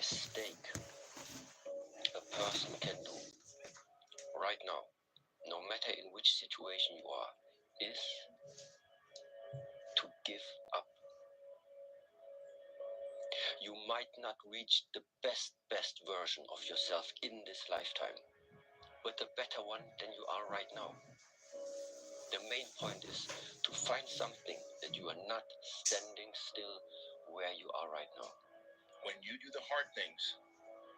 mistake a person can do right now, no matter in which situation you are, is to give up. You might not reach the best version of yourself in this lifetime, but a better one than you are right now. The main point is to find something that you are not standing still where you are right now. When you do the hard things,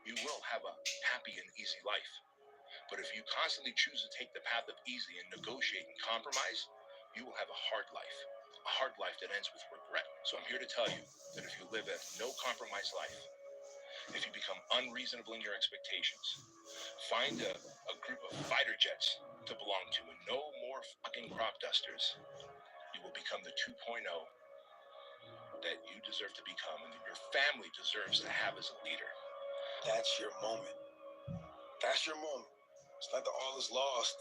you will have a happy and easy life. But if you constantly choose to take the path of easy and negotiate and compromise, you will have a hard life that ends with regret. So I'm here to tell you that if you live a no compromise life, if you become unreasonable in your expectations, find a group of fighter jets to belong to and no more fucking crop dusters, you will become the 2.0 that you deserve to become and that your family deserves to have as a leader. That's your moment. That's your moment. It's not that all is lost.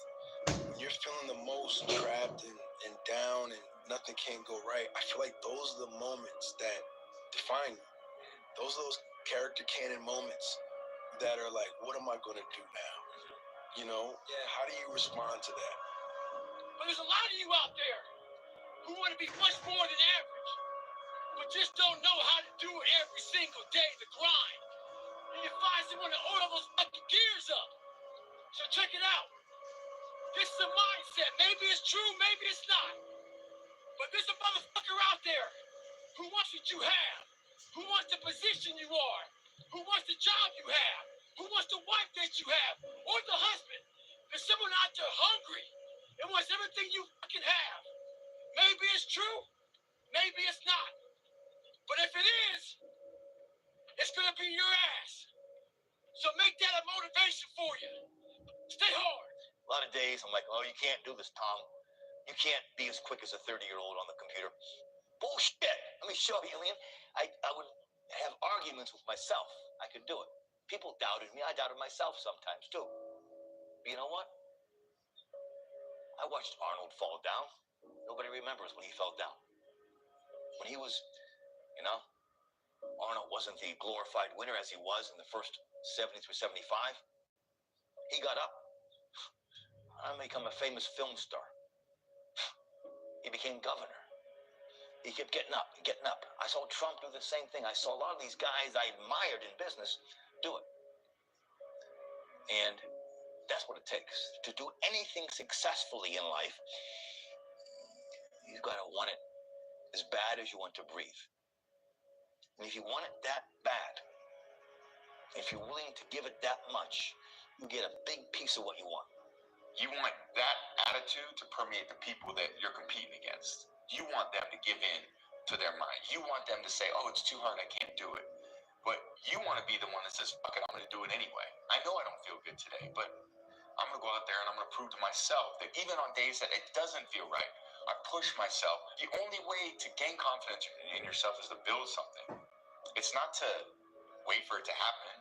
When you're feeling the most trapped and down and nothing can go right, I feel like those are the moments that define you. Those are those character canon moments that are like, what am I going to do now? You know, how do you respond to that? But there's a lot of you out there who want to be much more than average, but just don't know how to do it every single day, the grind. And you find someone to oil those fucking gears up. So check it out. This is a mindset. Maybe it's true, maybe it's not. But there's a motherfucker out there who wants what you have, who wants the position you are, who wants the job you have, who wants the wife that you have, or the husband. There's someone out there hungry and wants everything you fucking have. Maybe it's true, maybe it's not. But if it is, it's gonna be your ass. So make that a motivation for you. Stay hard. A lot of days I'm like, oh, you can't do this, Tom. You can't be as quick as a 30-year-old on the computer. Bullshit. Let me show you, Liam. I would have arguments with myself. I could do it. People doubted me. I doubted myself sometimes, too. But you know what? I watched Arnold fall down. Nobody remembers when he fell down. When he was, Arnold wasn't the glorified winner as he was in the first 70 through 75. He got up. I became a famous film star. He became governor. He kept getting up and getting up. I saw Trump do the same thing. I saw a lot of these guys I admired in business do it. And that's what it takes. To do anything successfully in life, you've got to want it as bad as you want to breathe. And if you want it that bad, if you're willing to give it that much, you get a big piece of what you want. You want that attitude to permeate the people that you're competing against. You want them to give in to their mind. You want them to say, oh, it's too hard, I can't do it. But you want to be the one that says, fuck it, I'm going to do it anyway. I know I don't feel good today, but I'm going to go out there and I'm going to prove to myself that even on days that it doesn't feel right, I push myself. The only way to gain confidence in yourself is to build something. It's not to wait for it to happen.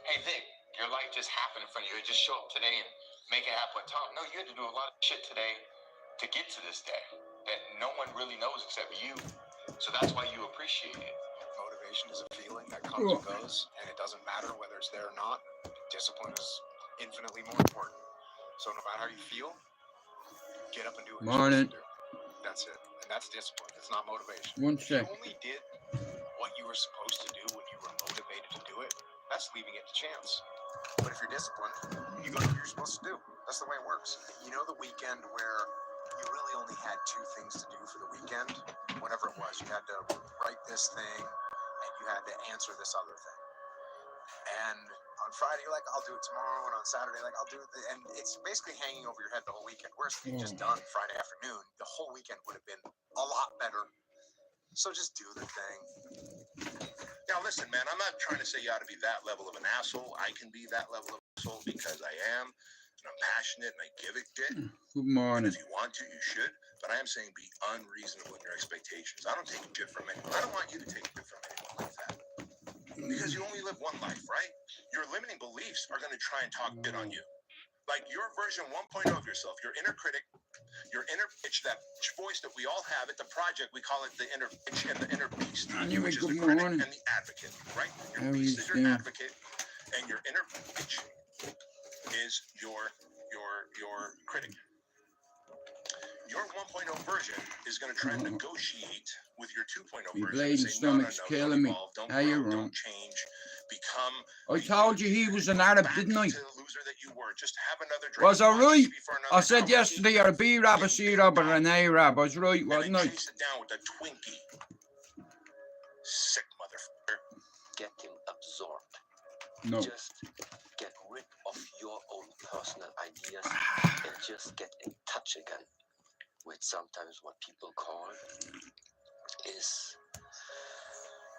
Hey, Vic, your life just happened in front of you. Just show up today and make it happen with Tom. No, you had to do a lot of shit today to get to this day that no one really knows except you. So that's why you appreciate it. Motivation is a feeling that comes and goes, and it doesn't matter whether it's there or not. Discipline is infinitely more important. So no matter how you feel, get up and do what you're supposed to do. That's it. And that's discipline. It's not motivation. If you only did what you were supposed to do when you were motivated to do it, that's leaving it to chance. But if you're disciplined, you go do what you're supposed to do. That's the way it works. You know the weekend where you really only had two things to do for the weekend? Whatever it was, you had to write this thing and you had to answer this other thing. And on Friday, you're like, I'll do it tomorrow. And on Saturday, like, I'll do it. And it's basically hanging over your head the whole weekend. Whereas if you just done Friday afternoon, the whole weekend would have been a lot better. So just do the thing. Now, listen, man, I'm not trying to say you ought to be that level of an asshole. I can be that level of an asshole because I am, and I'm passionate, and I give a shit. Good morning. If you want to, you should. But I am saying be unreasonable in your expectations. I don't take shit from anyone. I don't want you to take shit from anyone like that. Because you only live one life, right? Your limiting beliefs are going to try and talk shit on you. Like your version 1.0 of yourself, your inner critic, Your inner bitch, that voice that we all have at the project, we call it the inner bitch and the inner beast, Anyway, which is the good critic morning. and the advocate, right? Your How beast is is your doing? advocate, and your inner bitch is your critic. Your 1.0 version is going to try and negotiate with your 2.0 My version. bleeding Say, stomach's don't killing me. evolve, don't How you grow, wrong? don't change, become. I told you he was an Arab, didn't I? To the loser that you were. Just have another drink. Was I watch right? TV for another I said hour. yesterday you're a B-Rab, a C-Rab, or an A-Rab. I was right, And wasn't then I? chase it down with a Twinkie. Sick motherfucker. Get him absorbed. No. Just get rid of your own personal ideas and just get in touch again with sometimes what people call is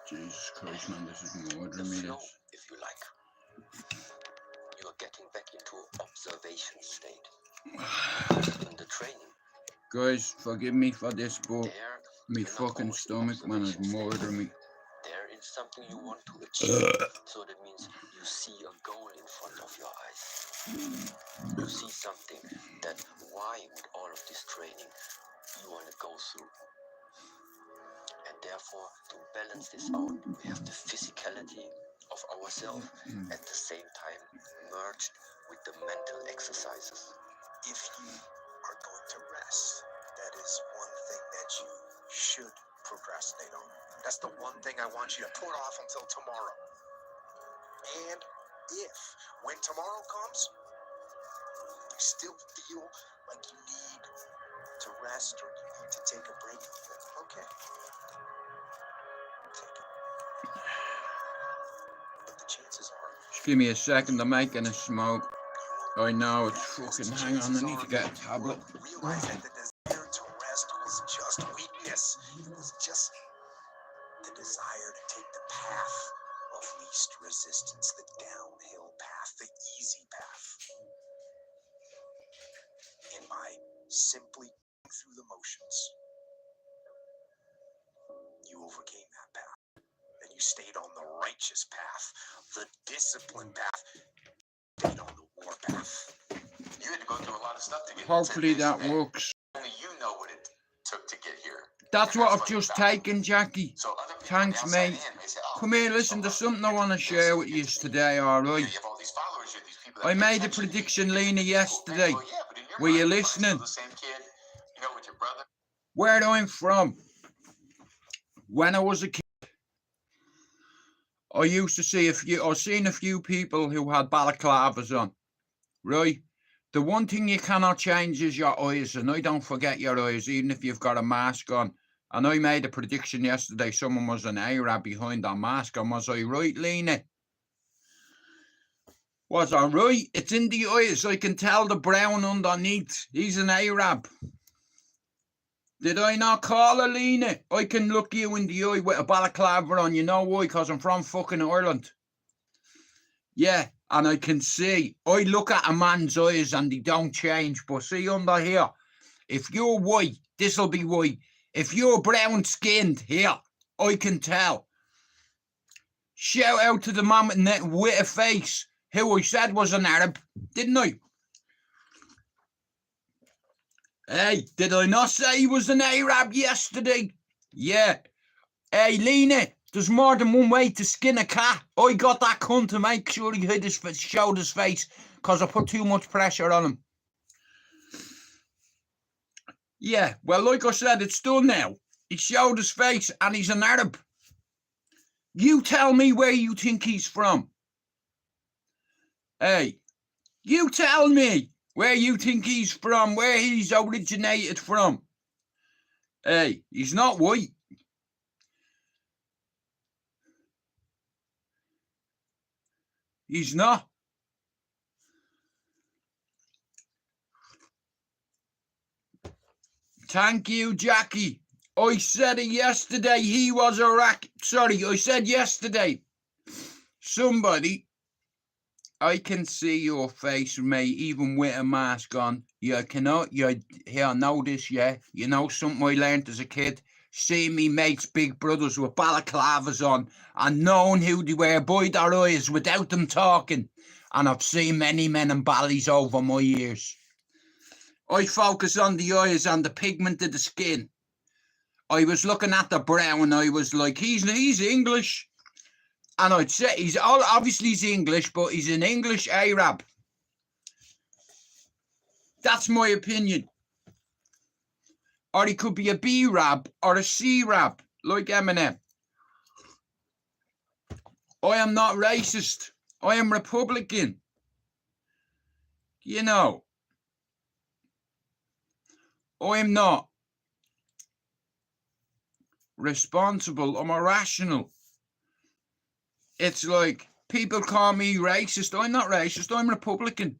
Jesus Christ, man, this is the murdering me. flow, This. if you like. You are getting back into observation state. In the training, Guys, forgive me for this, but there me you're not fucking always in stomach, man, is observation state. murdering me. There is something you want to achieve, so that means you see a goal in front of your eyes. You see something that why with all of this training you want to go through. And therefore, to balance this out, we have the physicality of ourselves at the same time merged with the mental exercises. If you are going to rest, that is one thing that you should procrastinate on. That's the one thing I want you to put off until tomorrow. And if, when tomorrow comes, you still feel like you need to rest or you need to take a break, then okay. Take it. But the chances are, Just give me a second, I'm making a smoke. I know, it's fucking, hang on, I need to get a tablet. realize that the desire to rest was just weakness. It was just the desire to take the path of least resistance, the downhill path, the easy path. And by simply going through the motions, you overcame that path. And you stayed on the righteous path, the disciplined path, stayed on the war path. You had to go through a lot of stuff to get Hopefully to this that day. works. Only you know what it took to get here. That's And what I've what just it's about. taken, Jackie. So other people Thanks, on the outside mate. in may say, oh, Come here, so listen to look, something you I get want to this, share you with get you to today, you alright? have all these followers, you have these people that I pay made a attention, prediction, you get Lena, these people, yesterday. well, yeah, but in your Were you mind, you're probably still listening? the same kid, you know, with your brother. Where I'm from, when I was a kid, I used to see I've seen a few people who had balaclavas on, right? The one thing you cannot change is your eyes, and I don't forget your eyes, even if you've got a mask on. And I made a prediction yesterday, someone was an Arab behind that mask, and was I right, Lena? Was I right? It's in the eyes, I can tell the brown underneath. He's an Arab. Did I not call her, Lena? I can look you in the eye with a balaclava on, you know why? Because I'm from fucking Ireland. Yeah, and I can see. I look at a man's eyes and they don't change. But see under here, if you're white, this'll be white. If you're brown skinned here, I can tell. Shout out to the man with a face who I said was an Arab, didn't I? Hey, did I not say he was an Arab yesterday? Yeah. Hey, Lena, there's more than one way to skin a cat. I got that cunt to make sure he showed his face because I put too much pressure on him. Yeah, well, like I said, it's done now. He showed his face and he's an Arab. You tell me where you think he's from. Hey, you tell me where you think he's from, where he's originated from. Hey, he's not white. He's not. Thank you, Jackie. I said it yesterday. He was Iraqi. Sorry, I said yesterday. Somebody, I can see your face, mate, even with a mask on. You cannot, here, know this, yeah? You know something I learned as a kid? Seeing me mates' big brothers with balaclavas on and knowing who they were by their eyes without them talking. And I've seen many men and ballies over my years. I focus on the eyes and the pigment of the skin. I was looking at the brown. I was like, he's English. And I'd say obviously he's English, but he's an English Arab. That's my opinion. Or he could be a B-Rab or a C-Rab, like Eminem. I am not racist. I am Republican. You know. I am not responsible. I'm irrational. It's like people call me racist. I'm not racist. I'm Republican.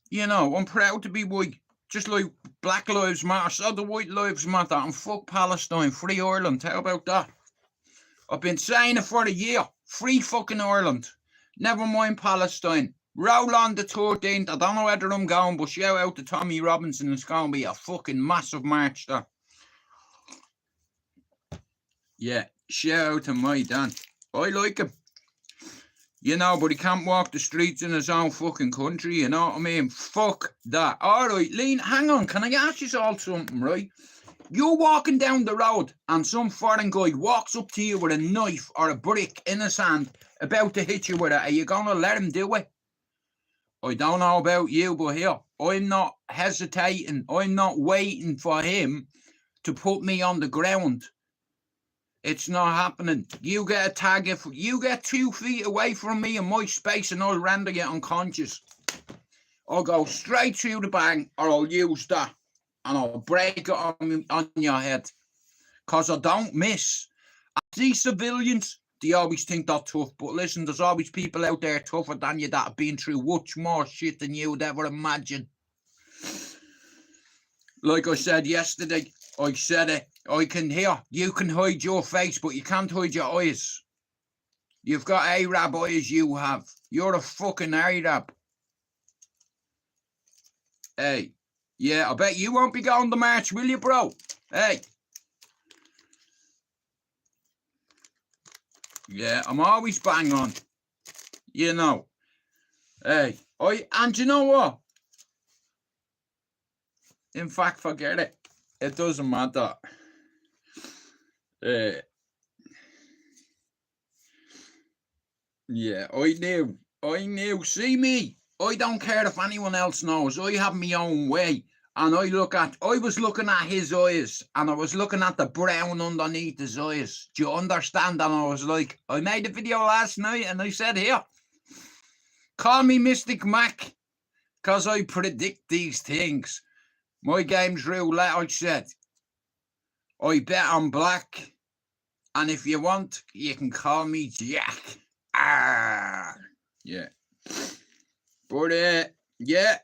You know, I'm proud to be white. Just like Black Lives Matter, so the White Lives Matter, and fuck Palestine, free Ireland. How about that? I've been saying it for a year. Free fucking Ireland. Never mind Palestine. Roll on the 13th. I don't know whether I'm going, but shout out to Tommy Robinson. It's going to be a fucking massive march there. Yeah, shout out to my Dan. I like him. You know, but he can't walk the streets in his own fucking country, you know what I mean? Fuck that. All right, Lean, hang on. Can I ask you all something, right? You're walking down the road and some foreign guy walks up to you with a knife or a brick in his hand about to hit you with it. Are you going to let him do it? I don't know about you, but here, I'm not hesitating. I'm not waiting for him to put me on the ground. It's not happening. You get a tag if you get 2 feet away from me in my space and I'll render you unconscious. I'll go straight through the bang or I'll use that and I'll break it on your head. Because I don't miss. These civilians, they always think they're tough. But listen, there's always people out there tougher than you that have been through much more shit than you would ever imagine. Like I said yesterday, I said it. I can hear. You can hide your face, but you can't hide your eyes. You've got Arab eyes, you have. You're a fucking Arab. Hey. Yeah, I bet you won't be going to march, will you, bro? Hey. Yeah, I'm always bang on. You know. Hey. And you know what? In fact, forget it. It doesn't matter. Yeah, I knew. See me. I don't care if anyone else knows. I have my own way. And I was looking at his eyes. And I was looking at the brown underneath his eyes. Do you understand? And I was like, I made a video last night and I said, here, call me Mystic Mac. Because I predict these things. My game's roulette, I said. I bet on black. And if you want, you can call me Jack. Yeah. But, yeah.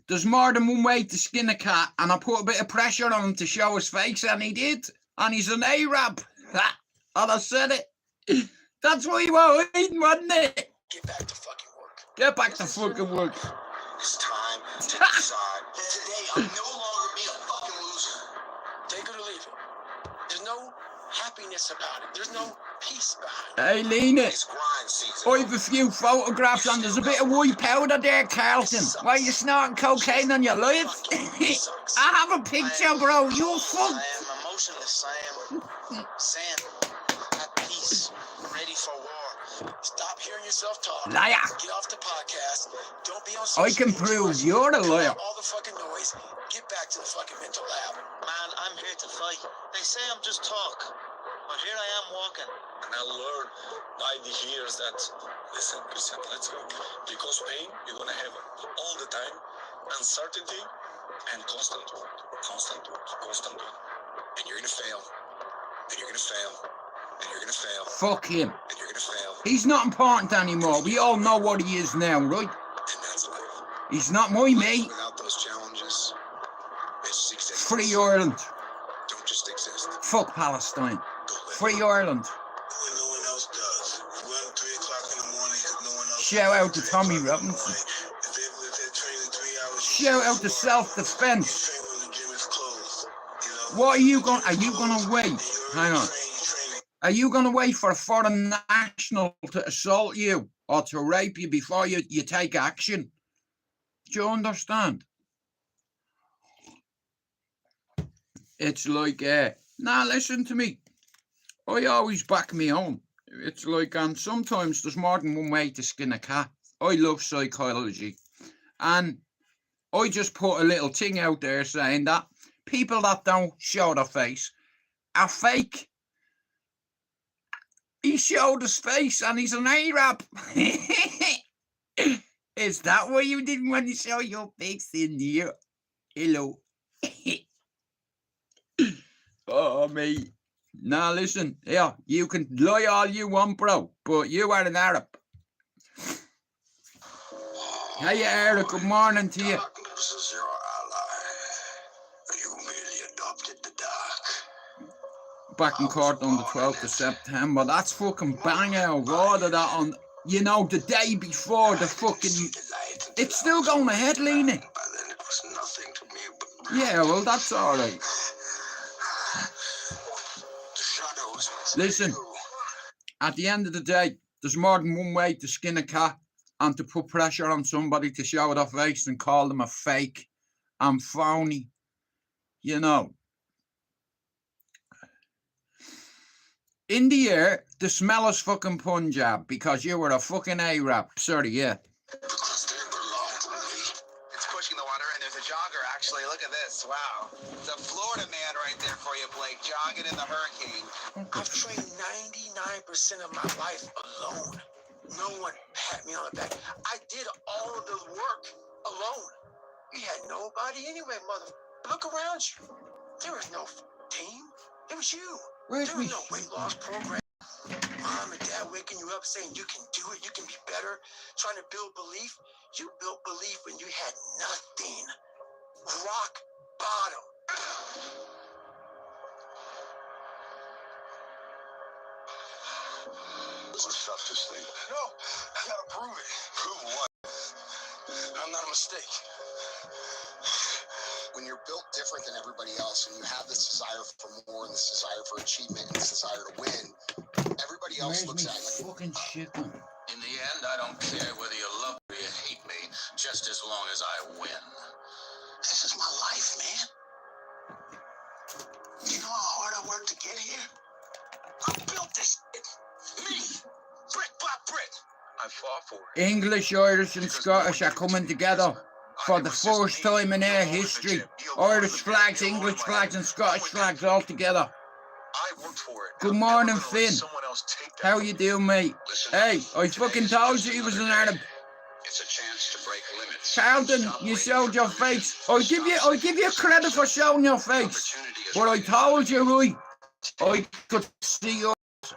There's more than one way to skin a cat. And I put a bit of pressure on him to show his face. And he did. And he's an Arab. And I said it. That's what you were eating, wasn't it? Get back to fucking work. Get back to fucking work. It's time to decide. Today, I'll no longer be a fucking loser. Take it or leave it. There's no happiness about it. There's no peace behind it. Hey, Lena. It's grind season. I have a few photographs and there's a bit of white powder there, Carlton. Why are you snorting cocaine on your life? I have a picture, bro. You fuck. I am emotionless. I am sand at peace, ready for war. Stop hearing yourself talk. Liar. Get off the podcast. Don't be on I can prove you're a liar. All the fucking noise. Get back to the fucking mental lab. Man, I'm here to fight. They say I'm just talk, but here I am walking. And I learned by the years that, listen, let's go. Because pain, you're going to have it all the time. Uncertainty and constant work. And you're going to fail. And you're going to fail. And you're going to fail. Fuck him. And you're going to fail. He's not important anymore. We all know what he is now, right? And that's life. He's not my mate. Without those challenges, it just exists. Free Ireland. Don't just exist. Fuck Palestine. Go live. Free Ireland. When no one else does. When 3 o'clock in the morning, because no one else. Shout out to Tommy Robinson. If they're training 3 hours. Shout out to self-defense. Train when the gym is closed. You know? What are you going to wait? Hang on. Are you going to wait for a foreign national to assault you or to rape you before you take action? Do you understand? it's like, nah, listen to me. I always back me own. It's like, and sometimes there's more than one way to skin a cat. I love psychology. And I just put a little thing out there saying that people that don't show their face are fake. He showed his face and he's an Arab. Is that why you didn't want to show your face in here? Hello. Oh, mate. Now listen, yeah, you can lie all you want, bro, but you are an Arab. Hey, Eric, good morning to you. Darkness is your ally. You merely adopted the dark. Back in court on the 12th of September. That's fucking banger. Rather that on, you know, the day before the fucking... It's still going ahead, Lena. Yeah, well, that's all right. Listen, at the end of the day, there's more than one way to skin a cat and to put pressure on somebody to show their face and call them a fake and phony, you know. In the air, the smell is fucking Punjab because you were a fucking Arab. Sorry, yeah. It's pushing the water and there's a jogger actually. Look at this. Wow. It's a Florida man right there for you, Blake, jogging in the hurricane. I've trained 99% of my life alone. No one pat me on the back. I did all of the work alone. We had nobody anyway, mother. Look around you. There was no team. It was you. There was no weight loss program. Mom and dad waking you up saying you can do it, you can be better, trying to build belief. You built belief when you had nothing. Rock bottom. This is stuff to sleep. No, I gotta prove it. Prove what? I'm not a mistake. When you're built different than everybody else and you have this desire for more and this desire for achievement and this desire to win, everybody else looks at you. Fucking chicken. In the end, I don't care whether you love me or you hate me, just as long as I win. This is my life, man. You know how hard I worked to get here? I built this shit. Me. Brick by brick. I fought for it. English, Irish and Scottish are coming together for the first time in their history. Irish flags, English flags and Scottish flags all together. I worked for it. Good morning, Finn. How you doing, mate? Hey, I fucking told you he was an Arab. It's a chance to break limits. Carlton, you showed your face. I give you credit for showing your face. But I told you, right, I could see yours.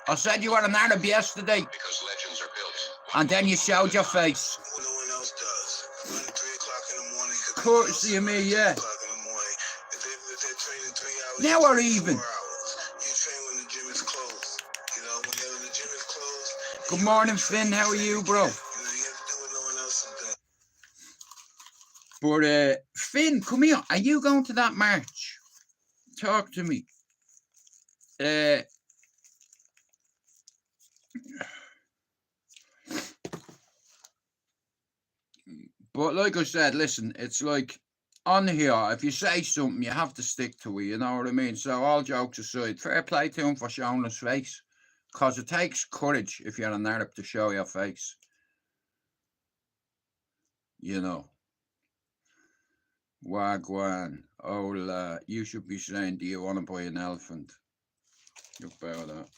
I said you were an Arab yesterday. Because legends are built. And then you showed your face. When no one else does. Run 3 o'clock in the morning. Courtesy of me, yeah. 3 o'clock in the morning. If they're training 3 hours. Now we're even. 4 hours. You train when the gym is closed. You know, when the gym is closed. Good morning, Finn. How are you, bro? You know, you have to do what no one else is doing. But, Finn, come here. Are you going to that march? Talk to me. But like I said, listen, it's like on here, if you say something, you have to stick to it, you know what I mean? So all jokes aside, fair play to him for showing his face. Because it takes courage if you're an Arab to show your face. You know. Wagwan. Oh, you should be saying, do you want to buy an elephant? About that.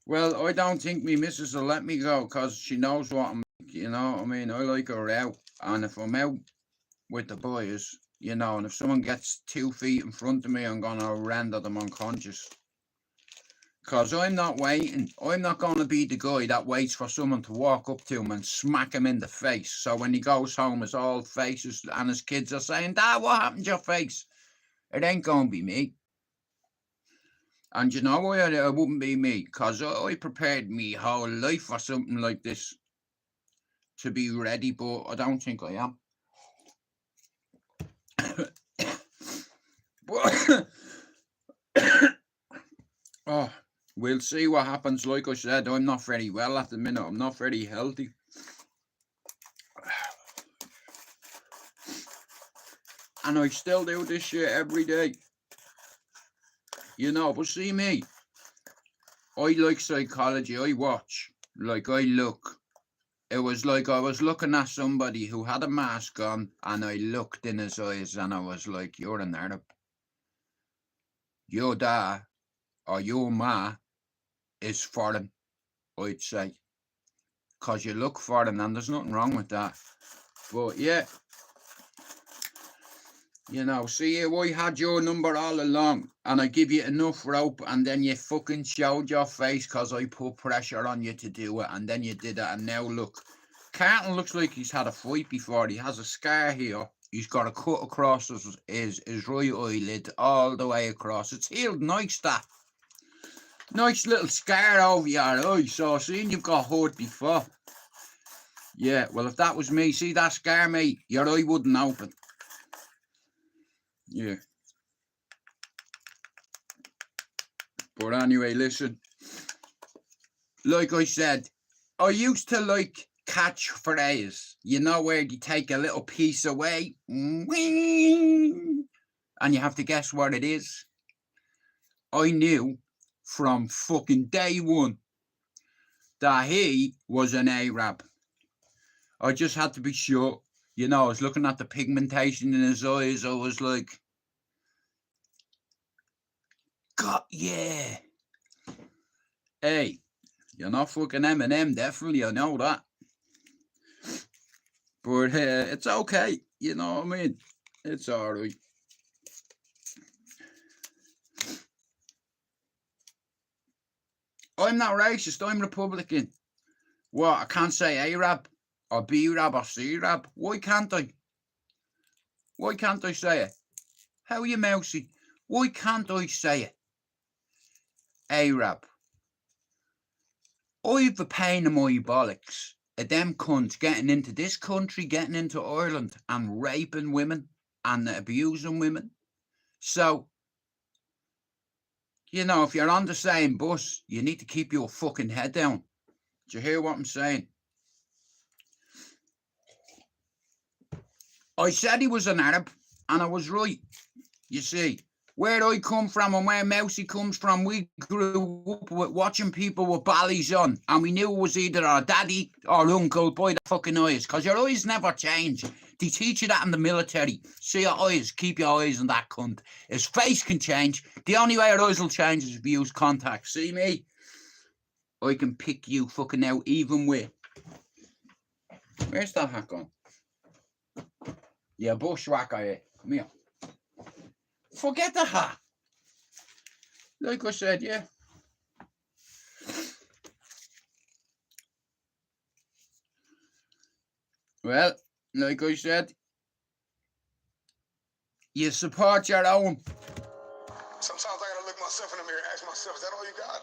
Well, I don't think me missus will let me go because she knows what I'm like, you know what I mean? I like her out. And if I'm out with the boys, you know, and if someone gets 2 feet in front of me, I'm going to render them unconscious. Because I'm not waiting. I'm not going to be the guy that waits for someone to walk up to him and smack him in the face. So when he goes home, his old faces and his kids are saying, Dad, what happened to your face? It ain't going to be me. And you know why it wouldn't be me? Because I prepared me whole life for something like this. To be ready, but I don't think I am. Oh, we'll see what happens. Like I said, I'm not very well at the minute. I'm not very healthy. And I still do this shit every day. you know. But see me, I like psychology. I watch, like I look. It was like I was looking at somebody who had a mask on, and I looked in his eyes, and I was like, "You're an Arab. Your dad or your ma is foreign," I'd say, because you look foreign, and there's nothing wrong with that. But yeah, you know, see, I had your number all along, and I give you enough rope, and then you fucking showed your face because I put pressure on you to do it, and then you did it, and now look. Carlton looks like he's had a fight before. He has a scar here. He's got a cut across his right eyelid all the way across. It's healed nice, that. Nice little scar over your eye. So, seeing you've got hurt before. Yeah, well, if that was me, see that scar, mate, your eye wouldn't open. Yeah. But anyway, listen. Like I said, I used to like catchphrase. You know where you take a little piece away, and you have to guess what it is. I knew from fucking day one that he was an Arab. I just had to be sure. You know, I was looking at the pigmentation in his eyes. I was like, God, yeah. Hey, you're not fucking Eminem, definitely. I know that. But it's okay. You know what I mean? It's all right. I'm not racist. I'm Republican. What? I can't say Arab or B-Rab or C-Rab. Why can't I? Why can't I say it? How are you, mousy? Why can't I say it? Arab. I've a pain in my bollocks of them cunts getting into this country, getting into Ireland and raping women and abusing women. So, you know, if you're on the same bus, you need to keep your fucking head down. Do you hear what I'm saying? I said he was an Arab, and I was right. You see, where I come from and where Mousy comes from, we grew up with watching people with ballys on, and we knew it was either our daddy or uncle by the fucking eyes, because your eyes never change. They teach you that in the military. See your eyes, keep your eyes on that cunt. His face can change. The only way your eyes will change is if you use contacts. See me? I can pick you fucking out even with... Where's that hat gone? Yeah, bushwhacker here. Come here. Forget the hat. Like I said, yeah. Well, like I said, you support your own. Sometimes I gotta look myself in the mirror and ask myself, is that all you got?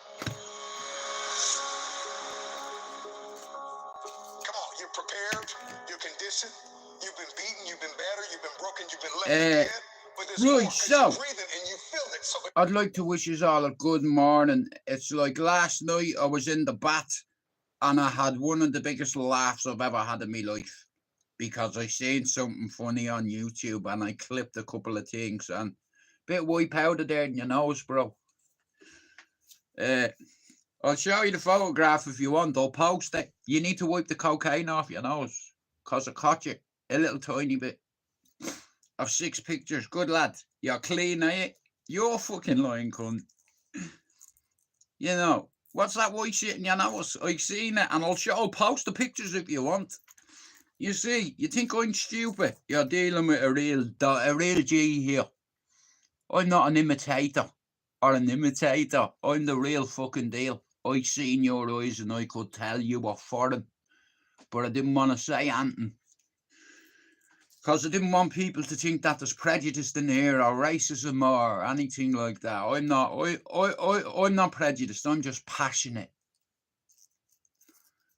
Come on, you're prepared, you're conditioned, you've been beaten, you've been battered, you've been broken, you've been left again. But there's more, 'cause you're breathing and you feel it. So I'd like to wish you all a good morning. It's like last night I was in the bath and I had one of the biggest laughs I've ever had in my life because I seen something funny on YouTube and I clipped a couple of things and bit white powder there in your nose, bro. I'll show you the photograph if you want. I'll post it. You need to wipe the cocaine off your nose because I caught you a little tiny bit. Of 6 pictures. Good lad. You're clean, are you? You're fucking lying, cunt. You know, what's that white shit in your nose? I've seen it and I'll post the pictures if you want. You see, you think I'm stupid? You're dealing with a real G here. I'm not an imitator or an imitator. I'm the real fucking deal. I seen your eyes and I could tell you were foreign, but I didn't want to say anything. Because I didn't want people to think that there's prejudice in here or racism or anything like that. I'm not prejudiced. I'm just passionate.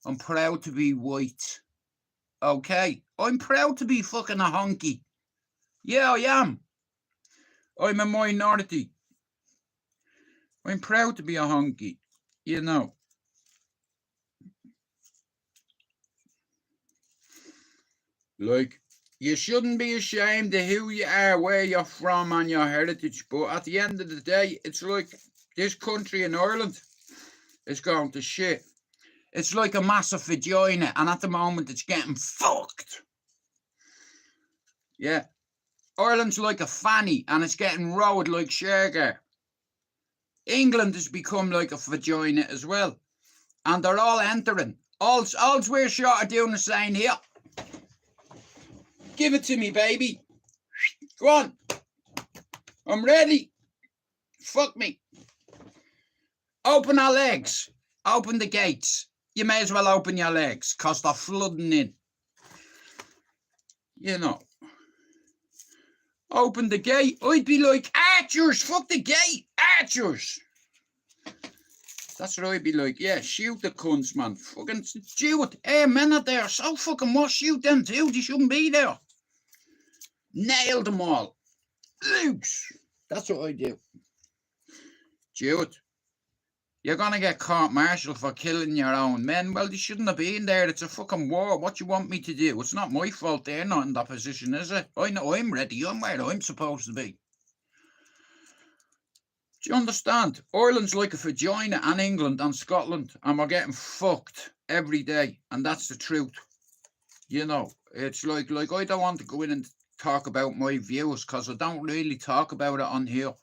I'm proud to be white. Okay? I'm proud to be fucking a honky. Yeah, I am. I'm a minority. I'm proud to be a honky. You know. Like... You shouldn't be ashamed of who you are, where you're from, and your heritage. But at the end of the day, it's like this country in Ireland is going to shit. It's like a massive vagina, and at the moment it's getting fucked. Yeah. Ireland's like a fanny, and it's getting rowed like Shergar. England has become like a vagina as well. And they're all entering. All's we're short of doing the same here. Give it to me, baby. Go on. I'm ready. Fuck me. Open our legs. Open the gates. You may as well open your legs, because they're flooding in. You know. Open the gate. I'd be like, archers. Fuck the gate. Archers. That's what I'd be like. Yeah, shoot the cunts, man. Fucking do it. Hey, men are there. So fucking what? Shoot them too. They shouldn't be there. Nail them all. Loose. That's what I do. Do it. You're going to get court-martialed for killing your own men. Well, they shouldn't have been there. It's a fucking war. What do you want me to do? It's not my fault they're not in that position, is it? I know I'm ready. I'm where I'm supposed to be. Do you understand? Ireland's like a vagina, and England and Scotland, and we're getting fucked every day, and that's the truth. You know, it's like I don't want to go in and talk about my views, because I don't really talk about it on here.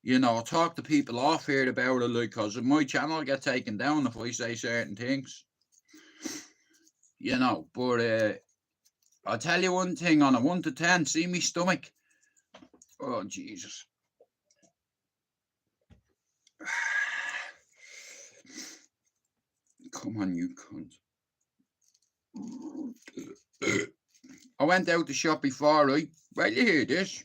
You know, I talk to people off here about it, like, because my channel will get taken down if I say certain things. You know, but I'll tell you one thing, on a 1 to 10, see me stomach. Oh, Jesus. Come on, you cunt. I went out the shop before, right? Well, you hear this.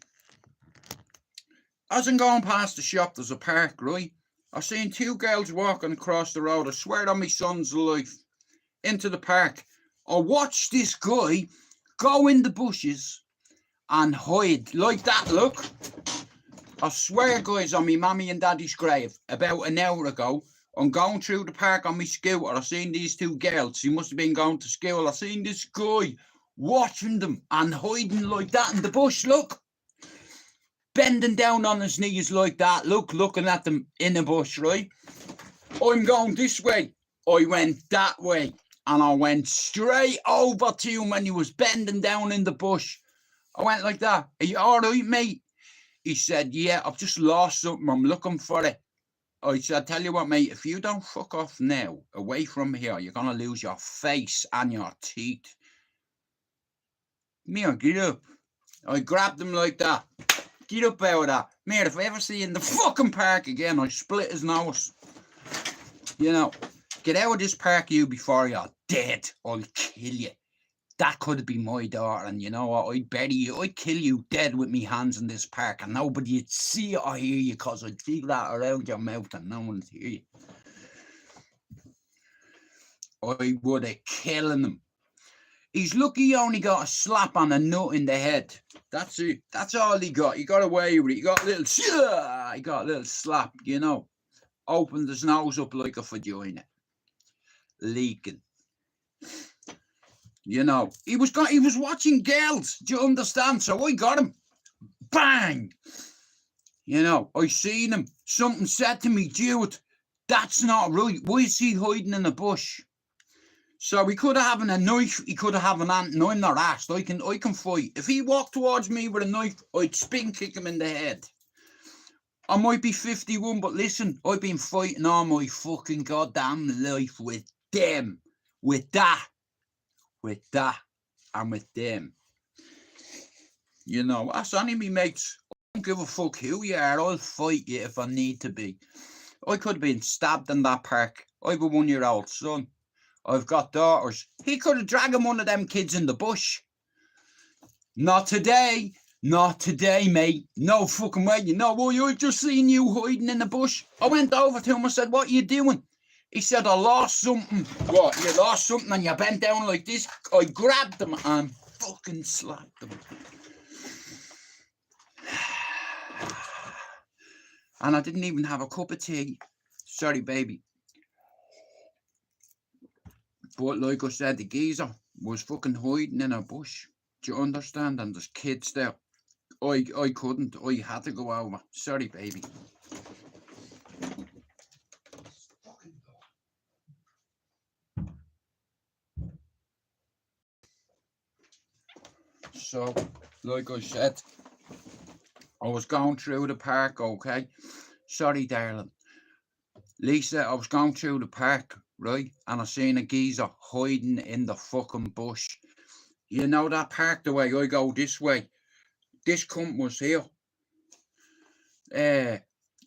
As I'm going past the shop, there's a park, right? I seen 2 girls walking across the road. I swear on my son's life. Into the park. I watched this guy go in the bushes and hide like that, look. I swear, guys, on me mommy and daddy's grave, about an hour ago, I'm going through the park on my scooter. I seen these 2 girls. He must have been going to school. I seen this guy watching them and hiding like that in the bush, look. Bending down on his knees like that, look, looking at them in the bush, right? I'm going this way. I went that way. And I went straight over to him when he was bending down in the bush. I went like that. Are you all right, mate? He said, yeah, I've just lost something. I'm looking for it. I said, tell you what, mate, if you don't fuck off now, away from here, you're going to lose your face and your teeth. Mate, get up. I grabbed him like that. Get up out of that. Mate, if I ever see you in the fucking park again, I split his nose. You know, get out of this park, you, before you're dead. I'll kill you. That could have been my daughter, and you know what? I'd bury you. I'd kill you dead with me hands in this park, and nobody'd see it or hear you, because I'd feel that around your mouth and no one'd hear you. I would have killed him. He's lucky he only got a slap and a nut in the head. That's it. That's all he got. He got away with it. He got a little slap, you know. Opened his nose up like a vagina. Leaking. You know. He was watching girls. Do you understand? So I got him. Bang! You know, I seen him. Something said to me, dude, that's not right. Why is he hiding in a bush? So he could have a knife, he could have an ant, and I'm not asked. I can fight. If he walked towards me with a knife, I'd spin kick him in the head. I might be 51, but listen, I've been fighting all my fucking goddamn life with them. With that, and with them. You know, that's only me mates. I don't give a fuck who you are. I'll fight you if I need to be. I could have been stabbed in that park. I have a 1-year-old son. I've got daughters. He could have dragged one of them kids in the bush. Not today. Not today, mate. No fucking way. You know what? I've just seen you hiding in the bush. I went over to him. I said, what are you doing? He said, I lost something. What? You lost something and you bent down like this? I grabbed him and fucking slapped him. And I didn't even have a cup of tea. Sorry, baby. But like I said, the geezer was fucking hiding in a bush. Do you understand? And there's kids there. I couldn't. I had to go over. Sorry, baby. So, like I said, I was going through the park, okay? Sorry, darling. Lisa, I was going through the park, right? And I seen a geezer hiding in the fucking bush. You know that park, the way I go this way? This cunt was here.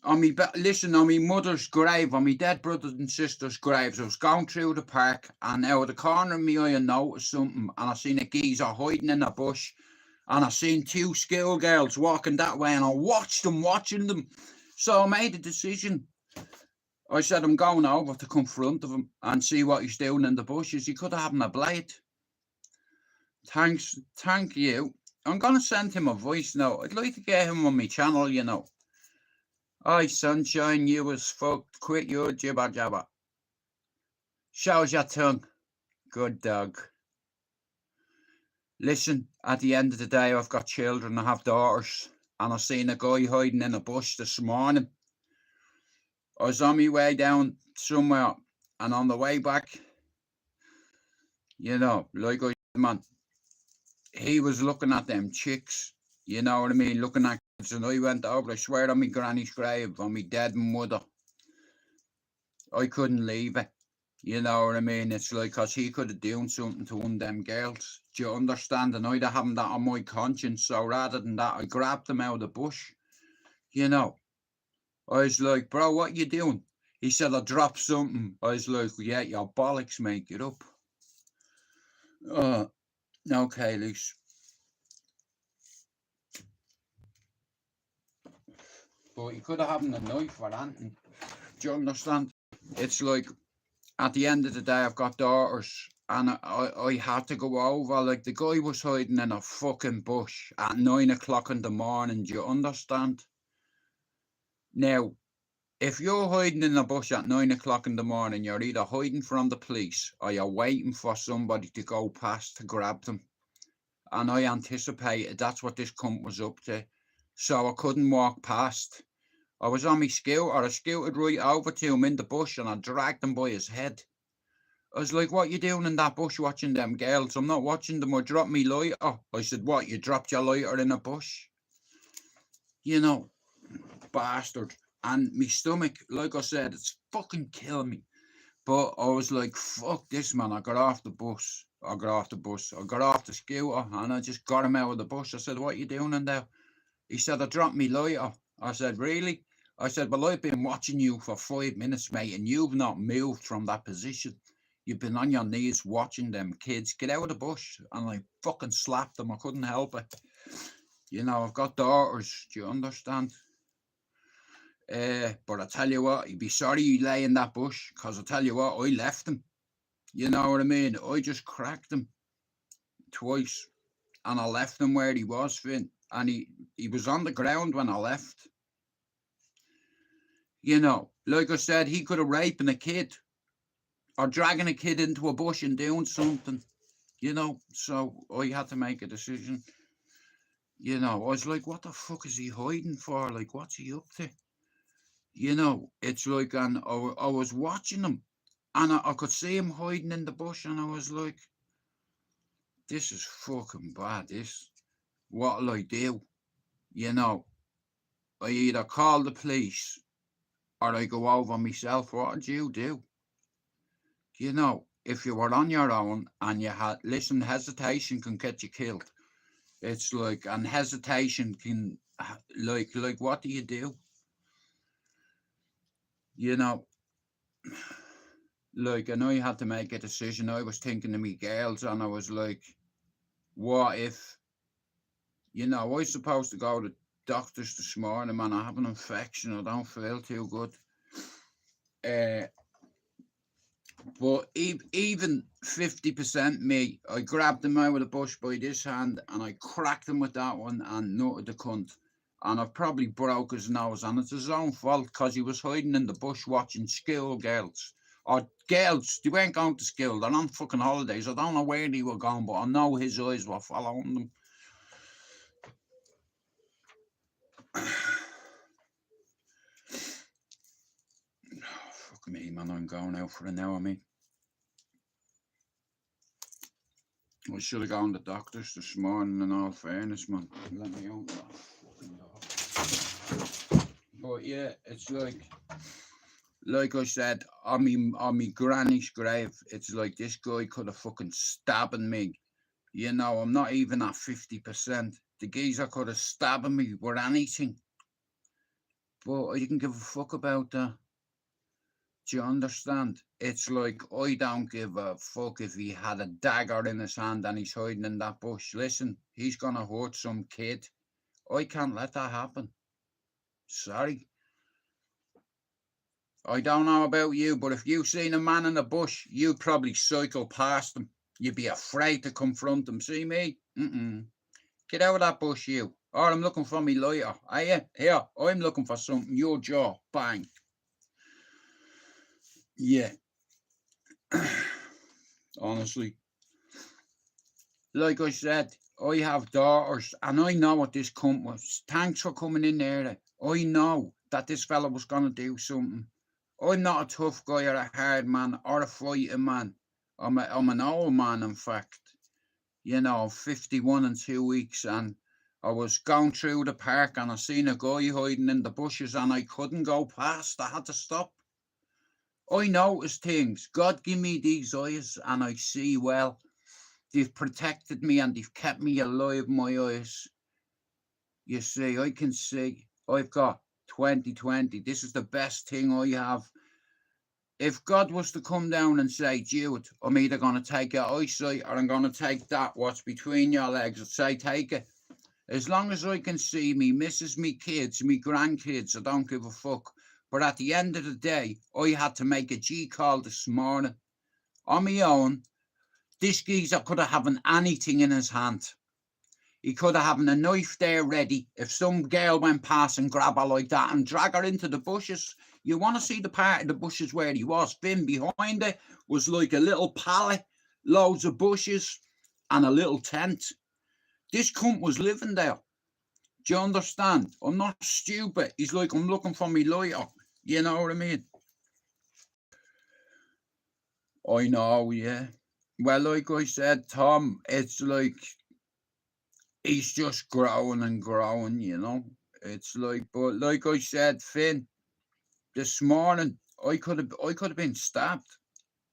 On my mother's grave, on my dead brothers and sisters' graves, I was going through the park, and out of the corner of my eye, I noticed something, and I seen a geezer hiding in a bush, and I seen two schoolgirls walking that way, and I watched them, watching them. So I made a decision. I said, I'm going over to confront him and see what he's doing in the bushes. He could have a blade. Thank you. I'm going to send him a voice note. I'd like to get him on my channel, you know. Aye, sunshine, you was fucked. Quit your jibber jabber. Shows your tongue. Good dog. Listen, at the end of the day, I've got children. I have daughters. And I seen a guy hiding in a bush this morning. I was on my way down somewhere. And on the way back, you know, like I said, man, he was looking at them chicks. You know what I mean? Looking at kids. And I went over, I swear on my granny's grave, on my dead mother. I couldn't leave it. You know what I mean? It's like, because he could have done something to one of them girls. Do you understand? And I'd have having that on my conscience. So rather than that, I grabbed him out of the bush. You know, I was like, bro, what you doing? He said, I dropped something. I was like, yeah, your bollocks, mate, get up. Okay, Luce. But he could have having a knife or anything. Do you understand? It's like, at the end of the day, I've got daughters, and I had to go over. Like, the guy was hiding in a fucking bush at 9 o'clock in the morning. Do you understand? Now, if you're hiding in a bush at 9 o'clock in the morning, you're either hiding from the police or you're waiting for somebody to go past to grab them. And I anticipated that's what this cunt was up to. So I couldn't walk past. I was on my scooter. I scooted right over to him in the bush, and I dragged him by his head. I was like, what you doing in that bush watching them girls? I'm not watching them. I dropped me lighter. I said, what, you dropped your lighter in a bush? You know, bastard. And my stomach, like I said, it's fucking killing me. But I was like, fuck this, man. I got off the bus. I got off the scooter, and I just got him out of the bush. I said, what you doing in there? He said, I dropped me lighter. I said, really? I said, well, I've been watching you for 5 minutes, mate, and you've not moved from that position. You've been on your knees watching them kids. Get out of the bush. And I fucking slapped them. I couldn't help it. You know, I've got daughters. Do you understand? But I tell you what, he'd be sorry he lay in that bush, because I tell you what, I left him. You know what I mean? I just cracked him twice, and I left him where he was, Finn. And he was on the ground when I left. You know, like I said, he could have raped a kid or dragging a kid into a bush and doing something, you know. So I had to make a decision. You know, I was like, what the fuck is he hiding for? Like, what's he up to? You know, it's like, and I was watching him, and I could see him hiding in the bush, and I was like, this is fucking bad, this. What'll I do? You know, I either call the police or I go over myself. What would you do? You know, if you were on your own and you had, listen, hesitation can get you killed. It's like, and hesitation can, like, what do you do? You know, like, I know you had to make a decision. I was thinking of me girls, and I was like, what if, you know, I was supposed to go to doctors this morning, man. I have an infection. I don't feel too good. But even 50% me, I grabbed him out of the bush by this hand, and I cracked him with that one and nutted the cunt. And I've probably broke his nose, and it's his own fault, because he was hiding in the bush watching schoolgirls. Or girls, they weren't going to school. They're on fucking holidays. I don't know where they were going, but I know his eyes were following them. Fuck me, man. I'm going out for an hour, mate. I should have gone to the doctors this morning, in all fairness, man. Let me open that fucking door. But yeah, it's like I said, on me granny's grave, it's like this guy could have fucking stabbed me. You know, I'm not even at 50%. The geezer could have stabbed me with anything. But I didn't give a fuck about that. Do you understand? It's like, I don't give a fuck if he had a dagger in his hand and he's hiding in that bush. Listen, he's gonna hurt some kid. I can't let that happen. Sorry. I don't know about you, but if you seen a man in a bush, you'd probably cycle past him. You'd be afraid to confront him. See me? Get out of that bush, you. Or I'm looking for me lighter. Are you? Here, I'm looking for something. Your jaw. Bang. Yeah. Honestly. Like I said, I have daughters, and I know what this cunt was. Thanks for coming in there. I know that this fella was going to do something. I'm not a tough guy or a hard man or a fighting man. I'm an old man, in fact. You know, 51 in 2 weeks, and I was going through the park and I seen a guy hiding in the bushes and I couldn't go past. I had to stop. I notice things. God give me these eyes and I see well. They've protected me and they've kept me alive, my eyes. You see, I can see. I've got 20/20. This is the best thing I have. If God was to come down and say, Jude, I'm either going to take your eyesight or I'm going to take that, what's between your legs, I'd say, take it. As long as I can see me missus, me kids, me grandkids, I don't give a fuck. But at the end of the day, I had to make a G call this morning. On my own, this geezer could have had anything in his hand. He could have had a knife there ready. If some girl went past and grab her like that and drag her into the bushes, you want to see the part of the bushes where he was. Then behind it was like a little pallet, loads of bushes and a little tent. This cunt was living there. Do you understand? I'm not stupid. He's like, I'm looking for me lighter. You know what I mean? I know, yeah. Well, like I said, Tom, it's like he's just growing and growing, you know. It's like, but like I said, Finn, this morning I could have been stabbed.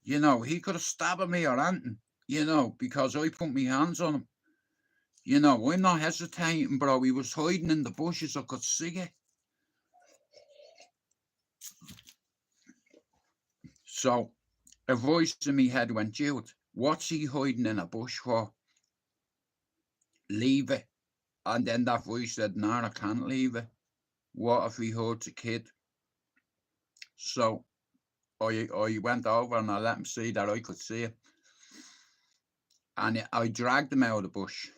You know, he could have stabbed me or anything, you know, because I put my hands on him. You know, I'm not hesitating, bro. He was hiding in the bushes. I could see it. So a voice in my head went, Jude, what's he hiding in a bush for? Leave it. And then that voice said, no, I can't leave it. What if he hurts a kid? So I went over and I let him see that I could see it. And I dragged him out of the bush.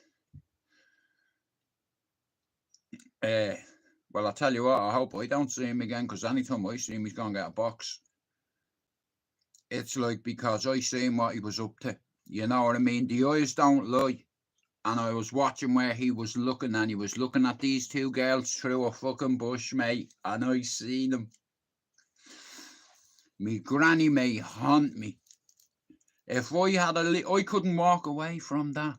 Well, I'll tell you what, I hope I don't see him again, because anytime I see him, he's going to get a box. It's like, because I seen what he was up to. You know what I mean? The eyes don't lie. And I was watching where he was looking, and he was looking at these two girls through a fucking bush, mate. And I seen them. Me granny may haunt me. If I had I couldn't walk away from that.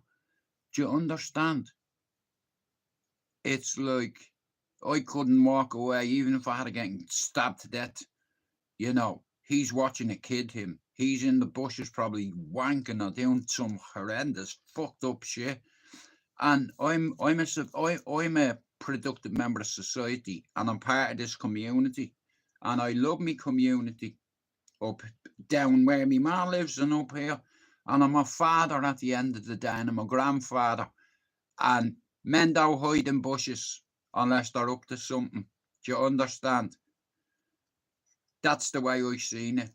Do you understand? It's like, I couldn't walk away, even if I had to get stabbed to death. You know, he's watching a kid, him. He's in the bushes probably wanking or doing some horrendous, fucked up shit. And I'm a productive member of society, and I'm part of this community. And I love my community up down where my ma lives and up here. And I'm a father at the end of the day, and I'm a grandfather. And men don't hide in bushes unless they're up to something. Do you understand? That's the way I seen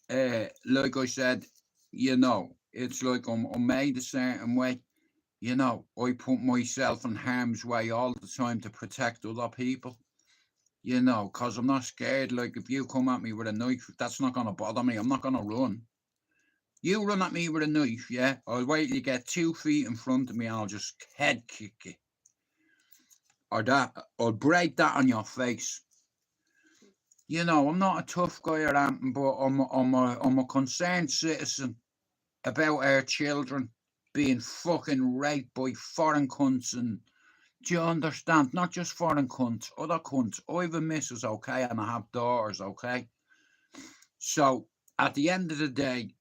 it. Like I said, you know, it's like I'm made a certain way. You know, I put myself in harm's way all the time to protect other people. You know, because I'm not scared. Like, if you come at me with a knife, that's not going to bother me. I'm not going to run. You run at me with a knife, yeah? I'll wait till you get 2 feet in front of me and I'll just head kick you. Or that, I'll break that on your face. You know, I'm not a tough guy or anything, but I'm a concerned citizen about our children being fucking raped by foreign cunts. And do you understand? Not just foreign cunts, other cunts. I have a missus, okay, and I have daughters, okay? So, at the end of the day,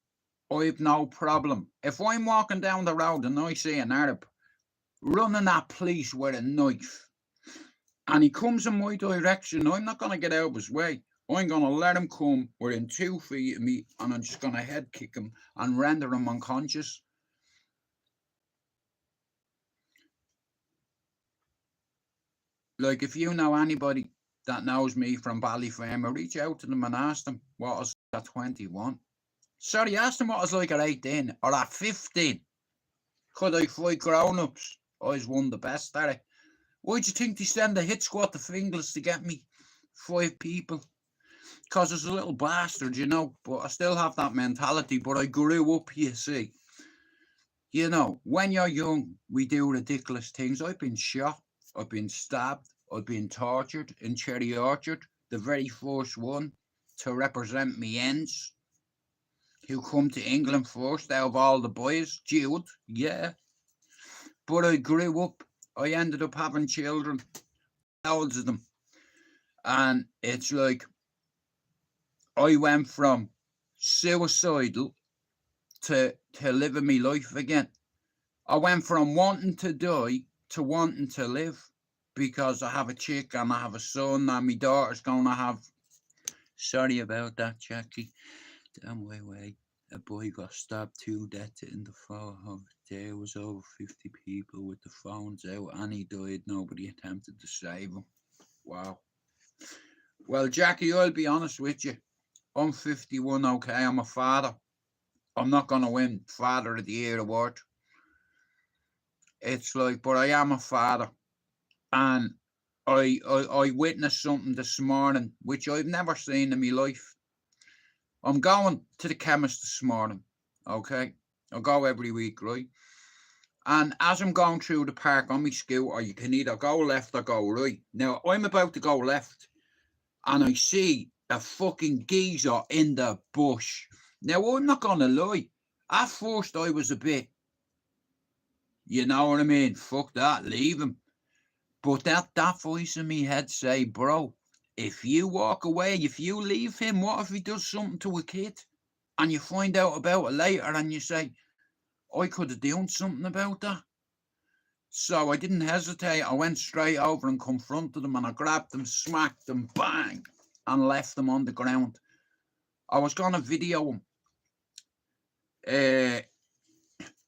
I have no problem. If I'm walking down the road and I see an Arab running at police with a knife and he comes in my direction, I'm not going to get out of his way. I'm going to let him come within 2 feet of me and I'm just going to head kick him and render him unconscious. Like, if you know anybody that knows me from Ballyfermot, reach out to them and ask them what I was at 21. Sorry, ask them what I was like at 18 or at 15. Could I fight grown-ups? I was won the best at it. Why do you think they send a hit squad to Finglas to get me 5 people? Because it's a little bastard, you know, but I still have that mentality, but I grew up, you see. You know, when you're young, we do ridiculous things. I've been shot, I've been stabbed, I've been tortured in Cherry Orchard, the very first one to represent me ends, who come to England first out of all the boys. Jude, yeah. But I grew up, I ended up having children, loads of them. And it's like, I went from suicidal to living my life again. I went from wanting to die to wanting to live because I have a chick and I have a son and my daughter's going to have... Sorry about that, Jackie. Down my way, a boy got stabbed to death in the forehead. There was over 50 people with the phones out and he died. Nobody attempted to save him. Wow. Well, Jackie, I'll be honest with you. I'm 51, okay? I'm a father. I'm not going to win Father of the Year award. It's like, but I am a father. And I witnessed something this morning, which I've never seen in my life. I'm going to the chemist this morning, okay? I go every week, right? And as I'm going through the park on my scooter, you can either go left or go right. Now, I'm about to go left, and I see a fucking geezer in the bush. Now, I'm not going to lie. At first, I was a bit, you know what I mean? Fuck that, leave him. But that voice in me head say, bro, if you walk away, if you leave him, what if he does something to a kid? And you find out about it later and you say, I could have done something about that. So I didn't hesitate. I went straight over and confronted him and I grabbed him, smacked him, bang, and left him on the ground. I was going to video him,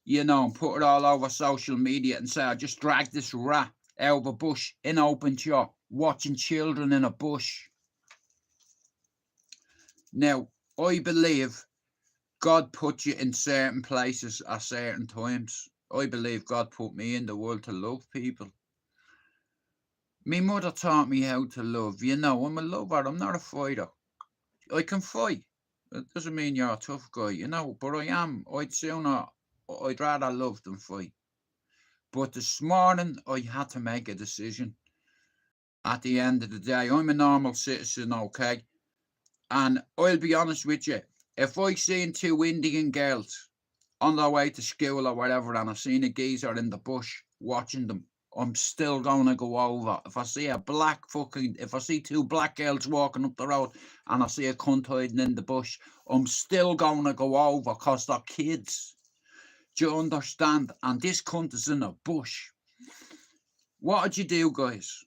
you know, and put it all over social media and say, I just dragged this rat out of a bush in open shot, watching children in a bush. Now, I believe God put you in certain places at certain times. I believe God put me in the world to love people. My mother taught me how to love. You know, I'm a lover. I'm not a fighter. I can fight. It doesn't mean you're a tough guy, you know, but I am. I'd rather love than fight. But this morning, I had to make a decision. At the end of the day, I'm a normal citizen, okay? And I'll be honest with you, if I seen 2 Indian girls on their way to school or whatever, and I seen a geezer in the bush watching them, I'm still going to go over. If I see if I see 2 black girls walking up the road and I see a cunt hiding in the bush, I'm still going to go over because they're kids. Do you understand? And this cunt is in a bush. What would you do, guys?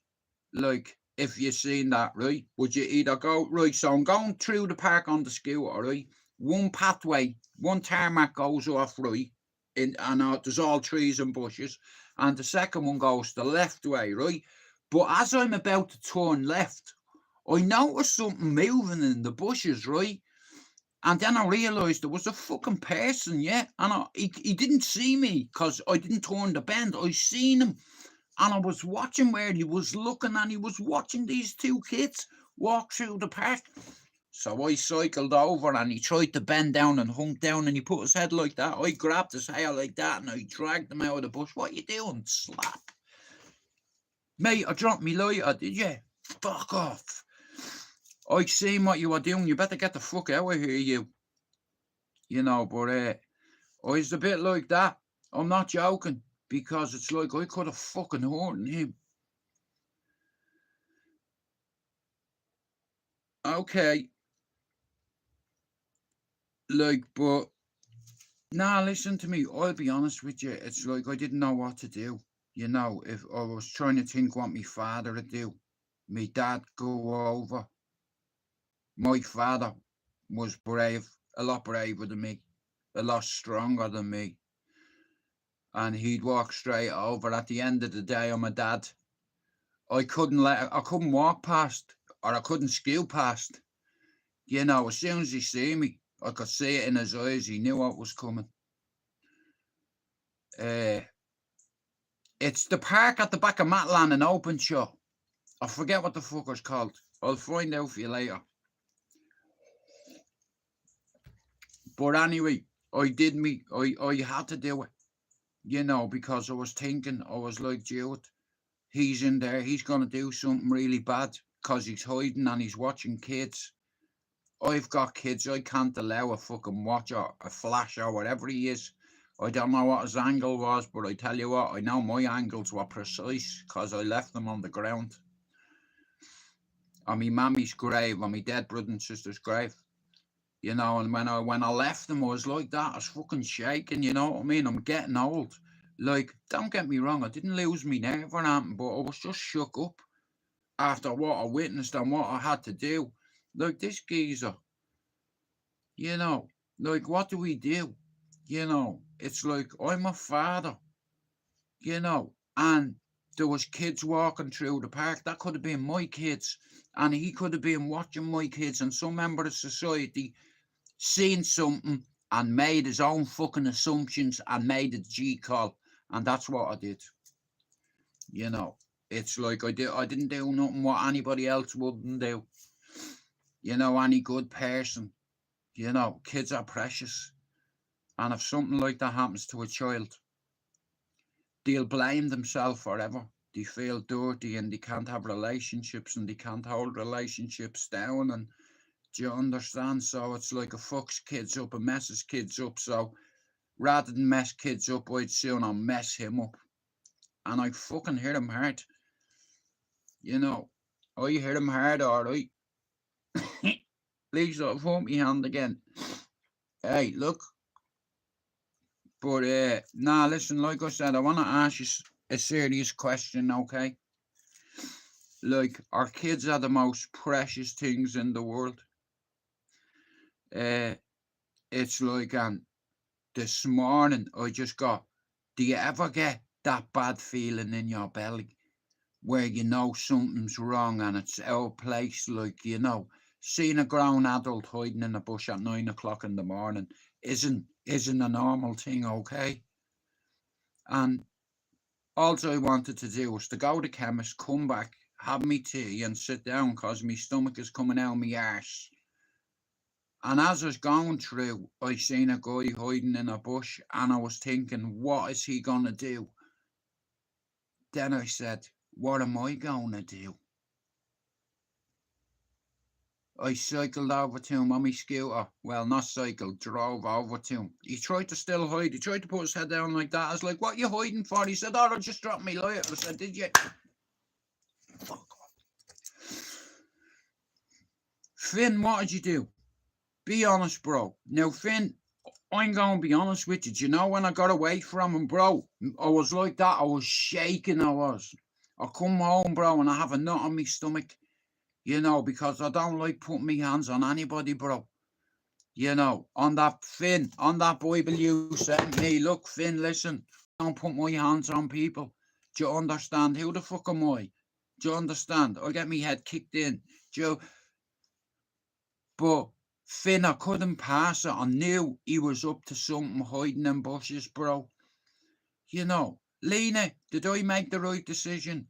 Like, if you seen that, right? Would you either go, right, so I'm going through the park on the scooter, right? One pathway, one tarmac goes off, right? And there's all trees and bushes. And the second one goes the left way, right? But as I'm about to turn left, I noticed something moving in the bushes, right? And then I realised there was a fucking person, yeah? And he didn't see me because I didn't turn the bend. I seen him. And I was watching where he was looking, and he was watching these two kids walk through the park. So I cycled over, and he tried to bend down and hunk down, and he put his head like that. I grabbed his hair like that, and I dragged him out of the bush. What you doing? Slap. Mate, I dropped me lighter, did you? Fuck off. I seen what you were doing. You better get the fuck out of here, you. You know, but I was a bit like that. I'm not joking, because it's like I could have fucking hurt him. Okay. Like, but nah, listen to me. I'll be honest with you. It's like I didn't know what to do. You know, if I was trying to think what my father would do, my dad go over. My father was brave, a lot braver than me, a lot stronger than me. And he'd walk straight over. At the end of the day, I'm a dad. I couldn't walk past, or I couldn't scoot past. You know, as soon as he see me, I could see it in his eyes. He knew what was coming. It's the park at the back of Matlan in Openshaw. I forget what the fuck it's called. I'll find out for you later. But anyway, I had to do it. You know, because I was thinking, I was like, dude, he's in there. He's going to do something really bad because he's hiding and he's watching kids. I've got kids. I can't allow a fucking watch or a flash or whatever he is. I don't know what his angle was, but I tell you what, I know my angles were precise because I left them on the ground. On my mammy's grave, on my dead brother and sister's grave. You know, and when I left them, I was like that. I was fucking shaking, you know what I mean? I'm getting old. Like, don't get me wrong, I didn't lose me nerve or anything, but I was just shook up after what I witnessed and what I had to do. Like, this geezer, you know, like, what do we do? You know, it's like, I'm a father, you know, and there was kids walking through the park. That could have been my kids, and he could have been watching my kids, and some member of society seen something and made his own fucking assumptions and made a G call, and that's what I did. You know, it's like I didn't do nothing what anybody else wouldn't do. You know, any good person. You know, kids are precious. And if something like that happens to a child, they'll blame themselves forever. They feel dirty and they can't have relationships and they can't hold relationships down. And do you understand? So it's like it fucks kids up and messes kids up. So rather than mess kids up, I'd sooner mess him up. And I fucking hit him hard. You know, I hit him hard, alright. Please don't hold me hand again. Hey, look. But, nah, listen, like I said, I want to ask you a serious question, okay? Like, our kids are the most precious things in the world. It's like, this morning, I just got, do you ever get that bad feeling in your belly where you know something's wrong and it's out of place? Like, you know, seeing a grown adult hiding in a bush at 9 o'clock in the morning isn't a normal thing, okay? And all I wanted to do was to go to the chemist, come back, have me tea and sit down because my stomach is coming out of my arse. And as I was going through, I seen a guy hiding in a bush and I was thinking, what is he going to do? Then I said, what am I going to do? I cycled over to him on my scooter. Well, not cycled, drove over to him. He tried to still hide. He tried to put his head down like that. I was like, what are you hiding for? He said, oh, I just dropped me lighter. I said, did you? Fuck off. Finn, what did you do? Be honest, bro. Now, Finn, I'm going to be honest with you. Do you know when I got away from him, bro? I was like that. I was shaking, I was. I come home, bro, and I have a knot on my stomach. You know, because I don't like putting my hands on anybody, bro. You know, on that Finn, on that Bible you sent me. Look, Finn, listen. Don't put my hands on people. Do you understand? Who the fuck am I? Do you understand? I get my head kicked in. Do you? But Finn, I couldn't pass it. I knew he was up to something hiding in bushes, bro. You know, Lena, did I make the right decision?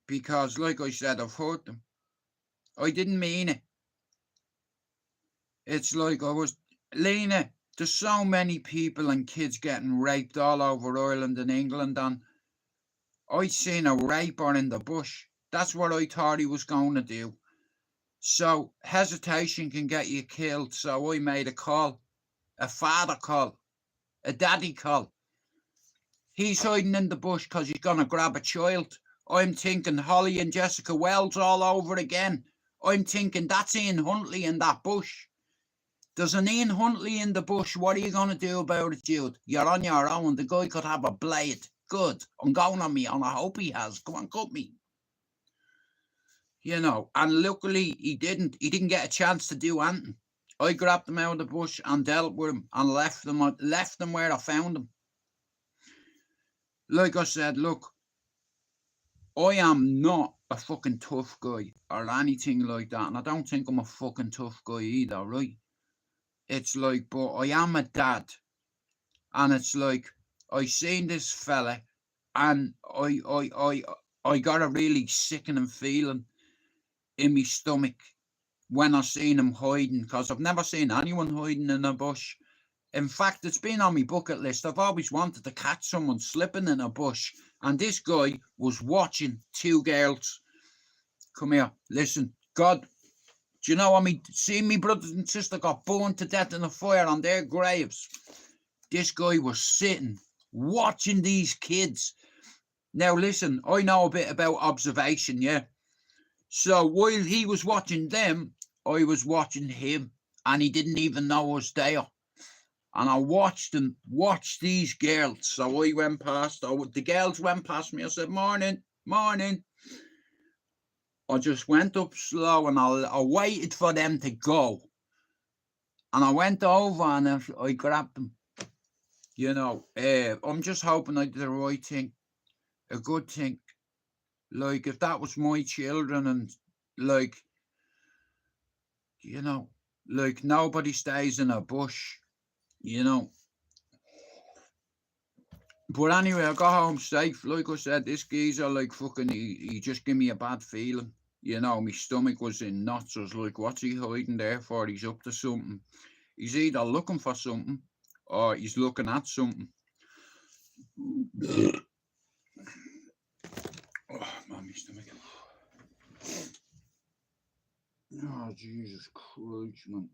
Because, like I said, I've hurt them. I didn't mean it. It's like I was... Lena, there's so many people and kids getting raped all over Ireland and England, and I seen a raper in the bush. That's what I thought he was going to do. So hesitation can get you killed. So I made a call, a father call, a daddy call. He's hiding in the bush because he's going to grab a child. I'm thinking Holly and Jessica Wells all over again. I'm thinking that's Ian Huntley in that bush. There's an Ian Huntley in the bush. What are you going to do about it, Jude? You're on your own. The guy could have a blade. Good. I'm going on me, and I hope he has. Come on, cut me. You know, and luckily he didn't. He didn't get a chance to do anything. I grabbed him out of the bush and dealt with him and left them where I found him. Like I said, look, I am not a fucking tough guy or anything like that, and I don't think I'm a fucking tough guy either, right? It's like, but I am a dad, and it's like I seen this fella, and I got a really sickening feeling in my stomach when I seen him hiding, because I've never seen anyone hiding in a bush. In fact, it's been on my bucket list. I've always wanted to catch someone slipping in a bush, and this guy was watching two girls. Come here, listen, God, do you know what I mean? Seeing me brothers and sisters got burned to death in a fire on their graves. This guy was sitting, watching these kids. Now listen, I know a bit about observation, yeah? So while he was watching them, I was watching him, and he didn't even know I was there. And I watched him watch these girls. So I went past, the girls went past me. I said, morning, morning. I just went up slow, and I waited for them to go. And I went over and I grabbed them. You know, I'm just hoping I did the right thing, a good thing. Like, if that was my children, and like, you know, like nobody stays in a bush, you know. But anyway, I got home safe. Like I said, this geezer, like fucking, he just gave me a bad feeling. You know, my stomach was in knots. I was like, what's he hiding there for? He's up to something. He's either looking for something or he's looking at something. Oh, man, my stomach. Oh, Jesus Christ, man.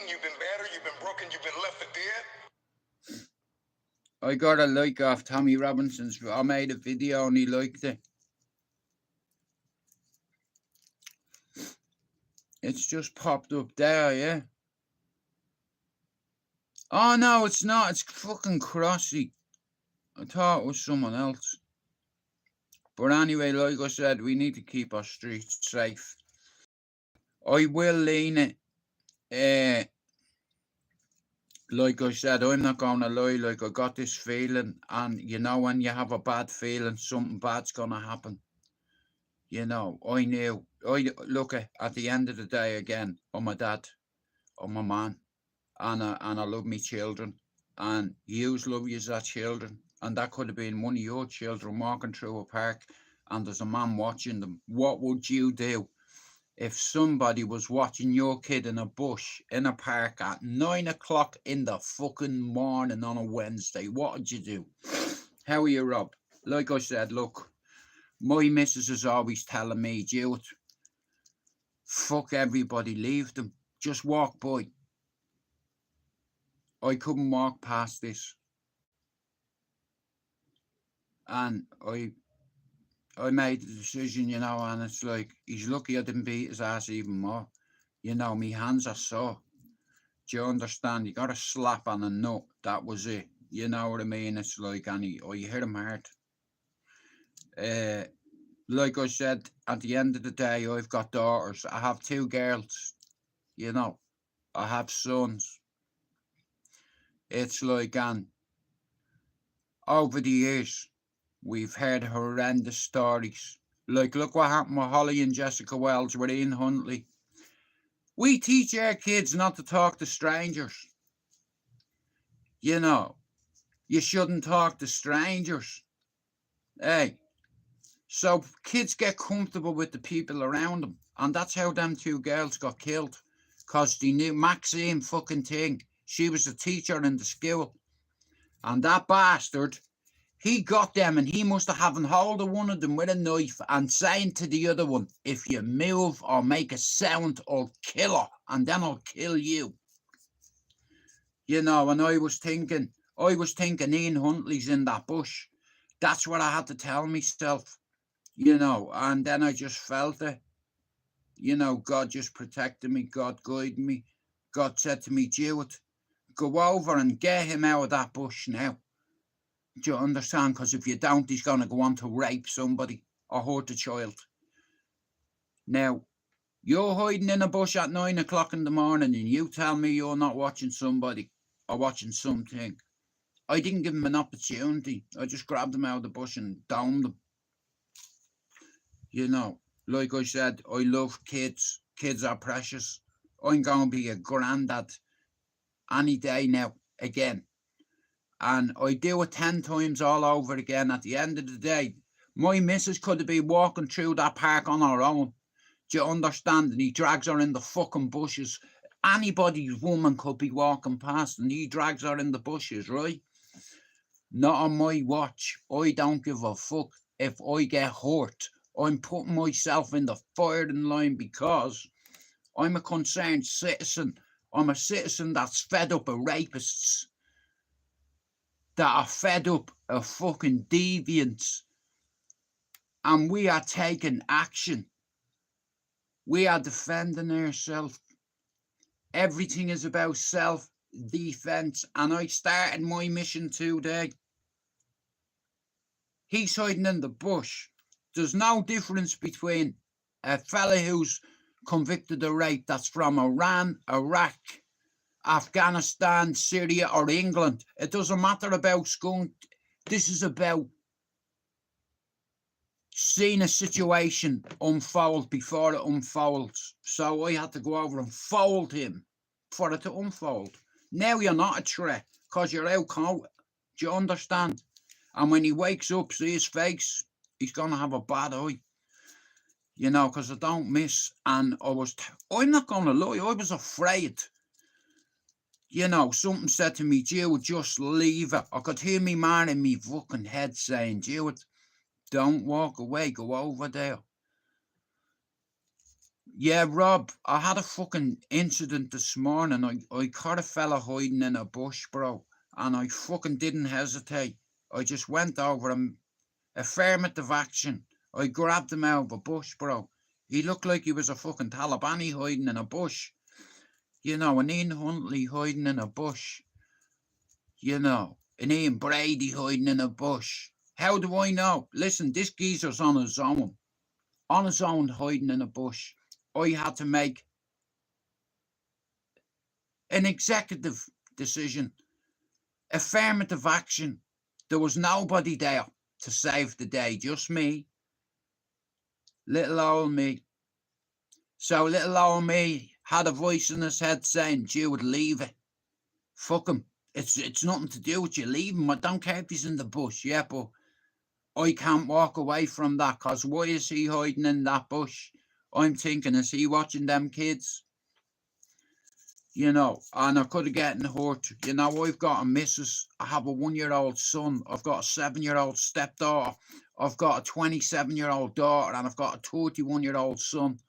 You've been battered, you've been broken, you've been left for dead. I got a like off Tommy Robinson's. I made a video and he liked it. It's just popped up there, yeah. Oh, no, it's not. It's fucking Crossy. I thought it was someone else. But anyway, like I said, we need to keep our streets safe. I will lean it. Like I said, I'm not going to lie. Like, I got this feeling. And, you know, when you have a bad feeling, something bad's going to happen. You know, I knew. Look, at the end of the day, again, I'm a dad. I'm a man. And I love me children. And yous love yous as children. And that could have been one of your children walking through a park and there's a man watching them. What would you do if somebody was watching your kid in a bush in a park at 9 o'clock in the fucking morning on a Wednesday? What would you do? How are you, Rob? Like I said, look, my missus is always telling me, Jude, fuck everybody, leave them, just walk by. I couldn't walk past this. And I made the decision, you know, and it's like, he's lucky I didn't beat his ass even more. You know, me hands are sore. Do you understand? You got a slap on a nut. That was it. You know what I mean? It's like, and you hit him hard. Like I said, at the end of the day, I've got daughters. I have 2 girls. You know, I have sons. It's like, and over the years, We've heard horrendous stories. Like, look what happened with Holly and Jessica Wells with Ian Huntley. We teach our kids not to talk to strangers. You know, you shouldn't talk to strangers. Hey, so kids get comfortable with the people around them. And that's how them two girls got killed. Because they knew Maxine fucking thing. She was a teacher in the school. And that bastard, he got them and he must have having hold of one of them with a knife and saying to the other one, if you move or make a sound, I'll kill her and then I'll kill you. You know, and I was thinking Ian Huntley's in that bush. That's what I had to tell myself, you know, and then I just felt it. You know, God just protected me. God guided me. God said to me, Jewett, go over and get him out of that bush now. Do you understand? Because if you don't, he's going to go on to rape somebody or hurt a child. Now, you're hiding in a bush at 9 o'clock in the morning and you tell me you're not watching somebody or watching something. I didn't give him an opportunity. I just grabbed him out of the bush and downed him. You know, like I said, I love kids. Kids are precious. I'm going to be a granddad any day now, again. And I do it 10 times all over again. At the end of the day, my missus could have been walking through that park on her own. Do you understand? And he drags her in the fucking bushes. Anybody's woman could be walking past and he drags her in the bushes, right? Not on my watch. I don't give a fuck if I get hurt. I'm putting myself in the firing line because I'm a concerned citizen. I'm a citizen that's fed up of rapists, that are fed up of fucking deviants. And we are taking action. We are defending ourselves. Everything is about self-defense. And I started my mission today. He's hiding in the bush. There's no difference between a fella who's convicted of rape that's from Iran, Iraq, Afghanistan, Syria or England. It doesn't matter about skunk. This is about seeing a situation unfold before it unfolds. So I had to go over and fold him for it to unfold. Now you're not a threat because you're out cold. Do you understand? And when he wakes up, see his face, he's going to have a bad eye. You know, because I don't miss. And I'm not going to lie, I was afraid. You know, something said to me, Jewett, just leave it. I could hear me man in me fucking head saying, Jewett, don't walk away, go over there. Yeah, Rob, I had a fucking incident this morning. I caught a fella hiding in a bush, bro. And I fucking didn't hesitate. I just went over him. Affirmative action. I grabbed him out of a bush, bro. He looked like he was a fucking Talibani hiding in a bush. You know, an Ian Huntley hiding in a bush. You know, an Ian Brady hiding in a bush. How do I know? Listen, this geezer's on his own. On his own, hiding in a bush. I had to make an executive decision. Affirmative action. There was nobody there to save the day. Just me. Little old me. So little old me had a voice in his head saying, Jewett, leave it. Fuck him. It's nothing to do with you. Leave him. I don't care if he's in the bush. Yeah, but I can't walk away from that because why is he hiding in that bush? I'm thinking, is he watching them kids? You know, and I could have gotten hurt. You know, I've got a missus. I have a 1-year-old son. I've got a 7-year-old stepdaughter. I've got a 27-year-old daughter and I've got a 31-year-old son.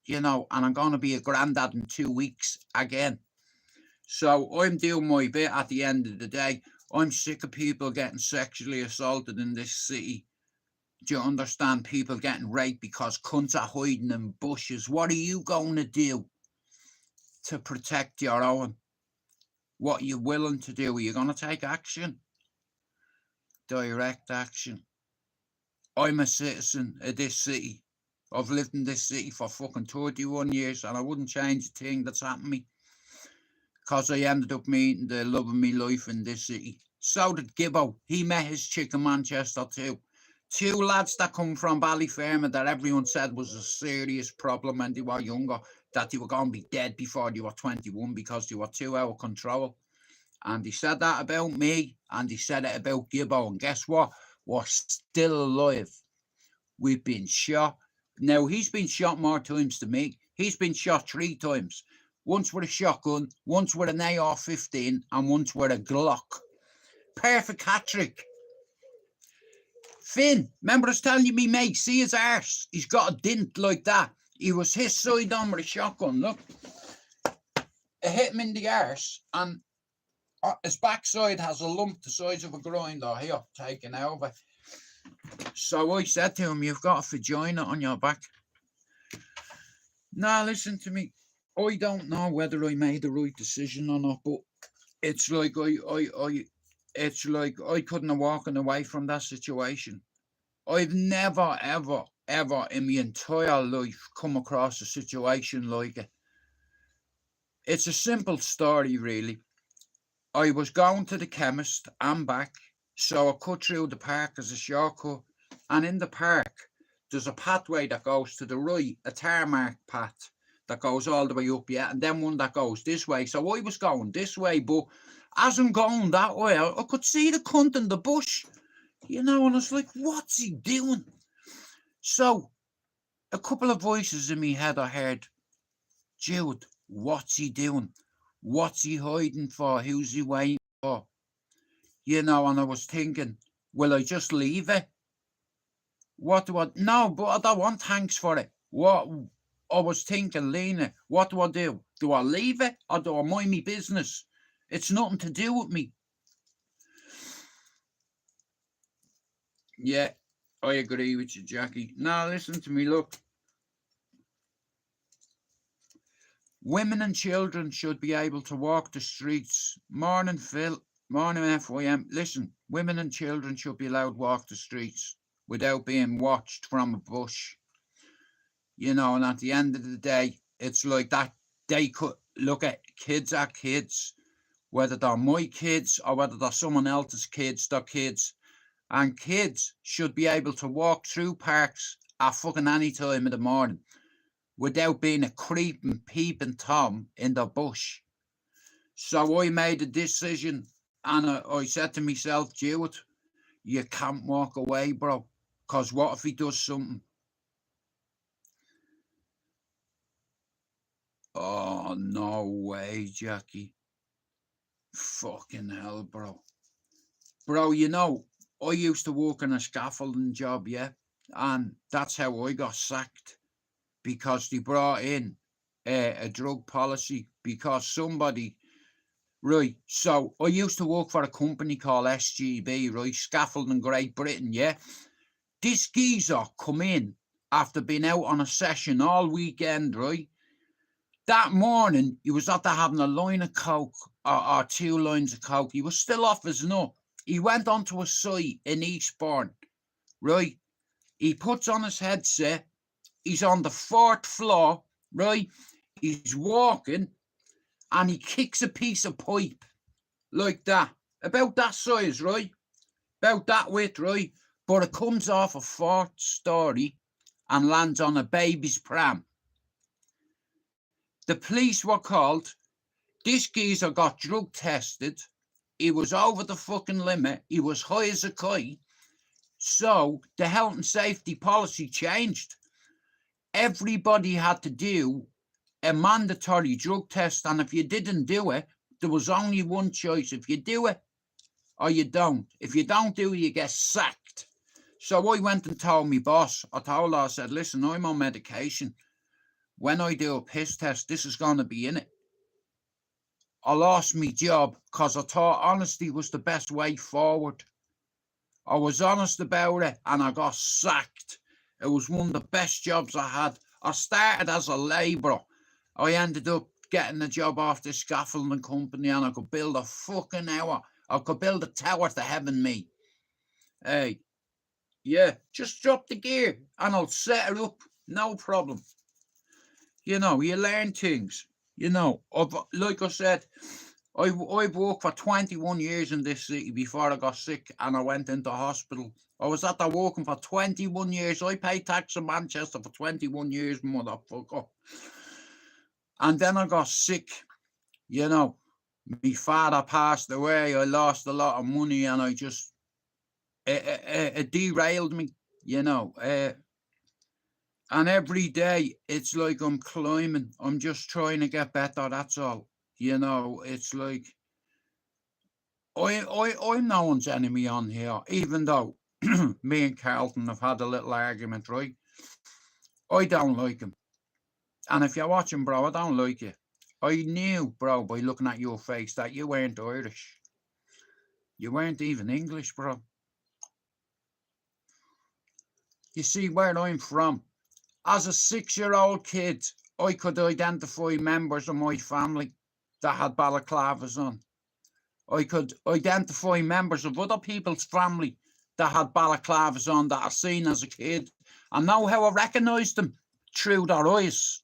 You know, and I'm going to be a granddad in 2 weeks again. So I'm doing my bit at the end of the day. I'm sick of people getting sexually assaulted in this city. Do you understand? People getting raped because cunts are hiding in bushes. What are you going to do to protect your own? What are you willing to do? Are you going to take action? Direct action. I'm a citizen of this city. I've lived in this city for fucking 31 years and I wouldn't change a thing that's happened to me. Because I ended up meeting the love of my life in this city. So did Gibbo. He met his chick in Manchester too. 2 lads that come from Ballyfermot that everyone said was a serious problem when they were younger, that they were going to be dead before they were 21 because they were too out of control. And they said that about me, and they said it about Gibbo. And guess what? We're still alive. We've been shot. Now, he's been shot more times than me. He's been shot 3 times. Once with a shotgun, once with an AR-15, and once with a Glock. Perfect hat-trick. Finn, remember I was telling you, me mate, see his arse? He's got a dint like that. He was his side on with a shotgun, look. It hit him in the arse, and his backside has a lump the size of a grinder here, taken over. So I said to him, you've got a vagina on your back. Now, listen to me. I don't know whether I made the right decision or not, but it's like it's like I couldn't have walked away from that situation. I've never, ever, ever in my entire life come across a situation like it. It's a simple story, really. I was going to the chemist and back, so I cut through the park as a shortcut, and in the park there's a pathway that goes to the right, a tarmac path that goes all the way up, yeah, and then one that goes this way. So I was going this way, but as I'm going that way, I could see the cunt in the bush, and I was like, what's he doing? So a couple of voices in my head I heard, Jude, what's he doing? What's he hiding for? Who's he waiting for? And I was thinking, will I just leave it? What do I... No, but I don't want thanks for it. What... I was thinking, Lena, what do I do? Do I leave it or do I mind my business? It's nothing to do with me. Yeah, I agree with you, Jackie. Now, listen to me, look. Women and children should be able to walk the streets. Morning, Phil. Morning, FYM. Listen, women and children should be allowed to walk the streets without being watched from a bush. And at the end of the day, it's like that. They could look at kids are kids, whether they're my kids or whether they're someone else's kids, they're kids. And kids should be able to walk through parks at fucking any time of the morning without being a creeping, peeping Tom in the bush. So I made a decision, and I said to myself, Jude, you can't walk away, bro, because what if he does something? Oh, no way, Jackie. Fucking hell, bro. Bro, I used to work in a scaffolding job, yeah? And that's how I got sacked. Because they brought in a drug policy. Because somebody... Right, so I used to work for a company called SGB, right? Scaffolding Great Britain, yeah? This geezer come in after being out on a session all weekend, right? That morning, he was after having a line of coke or 2 lines of coke. He was still off his nut. He went onto a site in Eastbourne, right? He puts on his headset. He's on the 4th floor, right? He's walking, and he kicks a piece of pipe like that. About that size, right? About that width, right? But it comes off a 4th story and lands on a baby's pram. The police were called. This geezer got drug tested. He was over the fucking limit. He was high as a kite. So the health and safety policy changed. Everybody had to do a mandatory drug test. And if you didn't do it, there was only one choice. If you do it or you don't. If you don't do it, you get sacked. So I went and told my boss. I told her, I said, listen, I'm on medication. When I do a piss test, this is going to be in it. I lost my job because I thought honesty was the best way forward. I was honest about it and I got sacked. It was one of the best jobs I had. I started as a labourer. I ended up getting a job off this scaffolding company and I could build a fucking hour. I could build a tower to heaven, me. Hey, yeah, just drop the gear and I'll set it up. No problem. You learn things. Like I said, I've worked for 21 years in this city before I got sick and I went into hospital. I was at there working for 21 years. I paid tax in Manchester for 21 years, motherfucker. And then I got sick, you know. My father passed away. I lost a lot of money and I just, it derailed me, you know. And every day it's like I'm climbing. I'm just trying to get better, that's all. You know, it's like, I'm no one's enemy on here, even though me and Carlton have had a little argument, right? I don't like him. And if you're watching, bro, I don't like you. I knew, bro, by looking at your face that you weren't Irish. You weren't even English, bro. You see, where I'm from, as a 6-year-old kid, I could identify members of my family that had balaclavas on. I could identify members of other people's family that had balaclavas on that I seen as a kid. And know how I recognised them? Through their eyes.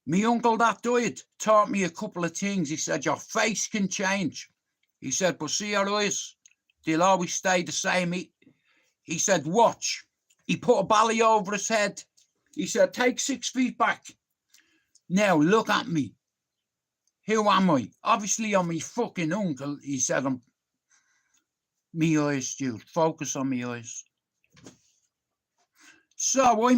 My uncle that died taught me a couple of things. He said, your face can change. He said, but see your eyes, they'll always stay the same. He said, watch. He put a bally over his head. He said, take 6 feet back. Now look at me. Who am I? Obviously I'm my fucking uncle. He said, I'm me eyes, dude. Focus on me eyes. So I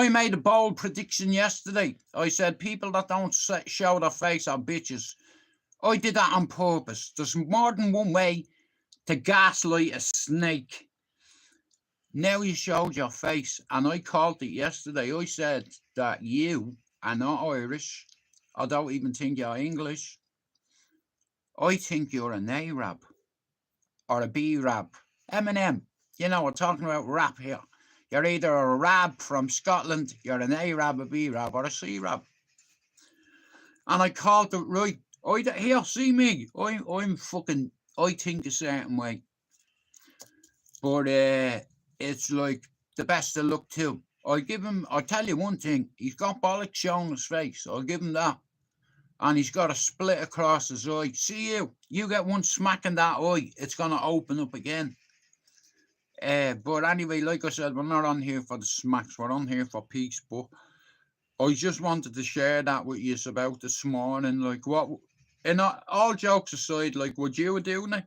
made a bold prediction yesterday. I said people that don't show their face are bitches. I did that on purpose. There's more than one way to gaslight a snake. Now you showed your face, and I called it yesterday. I said that you are not Irish. I don't even think you're English. I think you're an A-rab or a B-rab. Eminem, you know, we're talking about rap here. You're either a rab from Scotland, you're an A-rab, a B-rab, or a C-rab. And I called it right. Here, see me. I'm fucking, I think a certain way. But it's like the best of luck too. I'll tell you one thing, he's got bollocks showing his face. I'll give him that. And he's got a split across his eye. See you get one smack in that eye, it's going to open up again. But anyway, like I said, we're not on here for the smacks, we're on here for peace. But I just wanted to share that with you about this morning. Like, what, and all jokes aside, like, would you have doing it?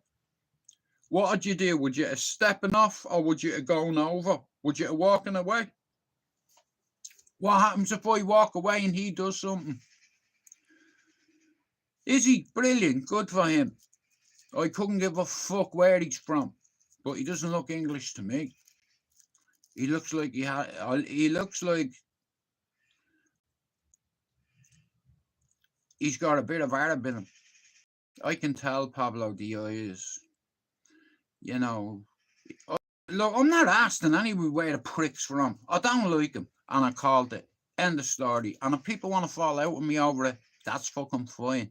What would you do? Would you have stepping off or would you have going over? Would you have walking away? What happens if I walk away and he does something? Is he brilliant? Good for him. I couldn't give a fuck where he's from, but he doesn't look English to me. He looks like he looks like he's got a bit of Arab in him. I can tell Pablo Diaz, you know. Look, I'm not asking anybody where the prick's from. I don't like him, and I called it. End of story. And if people want to fall out with me over it, that's fucking fine.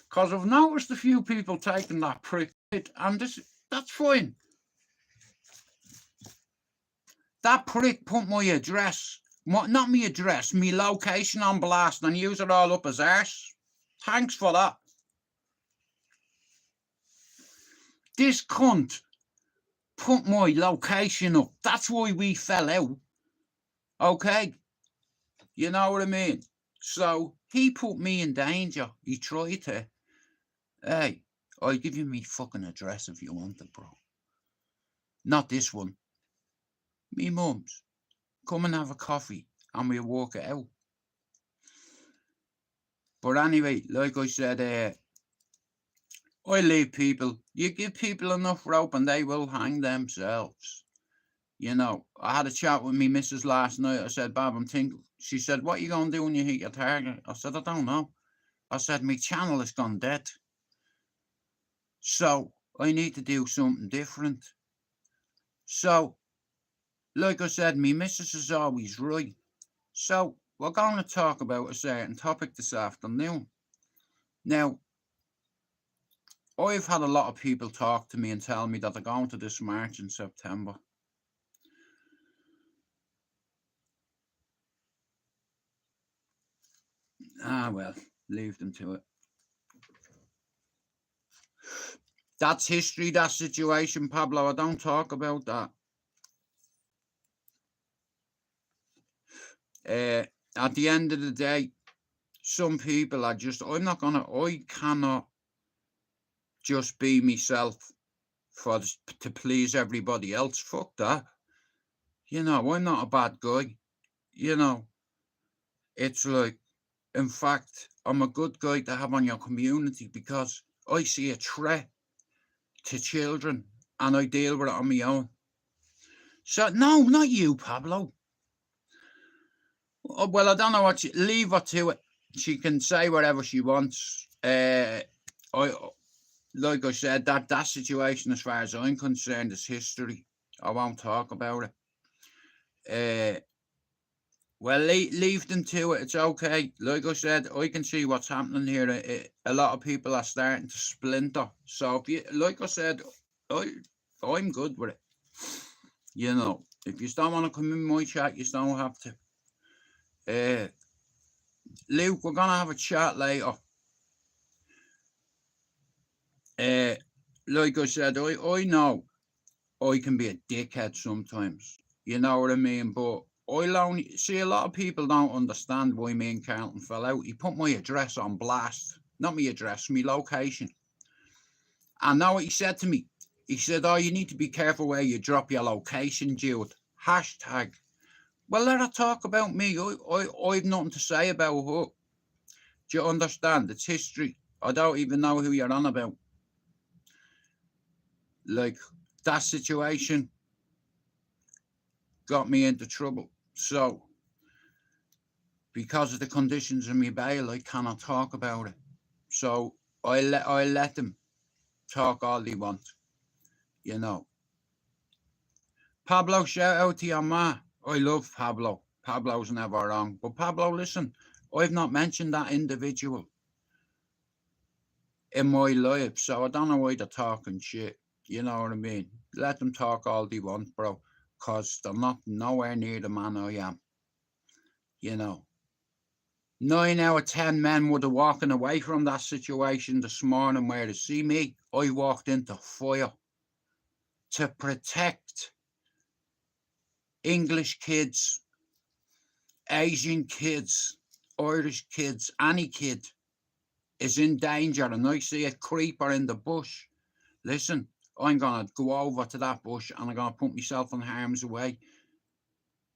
Because I've noticed a few people taking that prick, and that's fine. That prick put my address, not my address, my location on blast and use it all up his arse. Thanks for that. This cunt put my location up. That's why we fell out. Okay? You know what I mean? So he put me in danger. He tried to. Hey, I'll give you me fucking address if you want it, bro. Not this one. Me mum's. Come and have a coffee and we'll work it out. But anyway, like I said, I leave people. You give people enough rope and they will hang themselves. You know, I had a chat with me missus last night. I said, Bob, I'm thinking. She said, what are you going to do when you hit your target? I said, I don't know. I said, my channel has gone dead. So I need to do something different. So, like I said, me missus is always right. So we're going to talk about a certain topic this afternoon. Now, I've had a lot of people talk to me and tell me that they're going to this march in September. Ah, well, leave them to it. That's history, that situation, Pablo. I don't talk about that. At the end of the day, some people are just, I cannot just be myself to please everybody else. Fuck that. You know, I'm not a bad guy. You know, it's like, in fact, I'm a good guy to have on your community because I see a threat to children and I deal with it on my own. So, no, not you, Pablo. Oh, well, I don't know what leave her to it. She can say whatever she wants. Like I said, that situation, as far as I'm concerned, is history. I won't talk about it. Well, leave them to it. It's okay. Like I said, I can see what's happening here. A lot of people are starting to splinter. So, if you, like I said, I'm good with it. You know, if you don't want to come in my chat, you don't have to. Luke, we're gonna have a chat later. Like I said, I know I can be a dickhead sometimes. You know what I mean? But I'll only see a lot of people don't understand why me and Carlton fell out. He put my address on blast. Not my address, my location. And now what he said to me, he said, "Oh, you need to be careful where you drop your location, Jude." Hashtag. Well, let her talk about me. I've nothing to say about her. Do you understand? It's history. I don't even know who you're on about. Like, that situation got me into trouble. So, because of the conditions of my bail, I cannot talk about it. So, I let them talk all they want. You know. Pablo, shout out to your ma. I love Pablo. Pablo's never wrong. But Pablo, listen, I've not mentioned that individual in my life, so I don't know why they're talking shit. You know what I mean? Let them talk all they want, bro, because they're not nowhere near the man I am. You know. 9 out of 10 men would have walking away from that situation this morning where to see me. I walked into fire to protect English kids, Asian kids, Irish kids, any kid is in danger and I see a creeper in the bush. Listen, I'm going to go over to that bush and I'm going to put myself in harm's way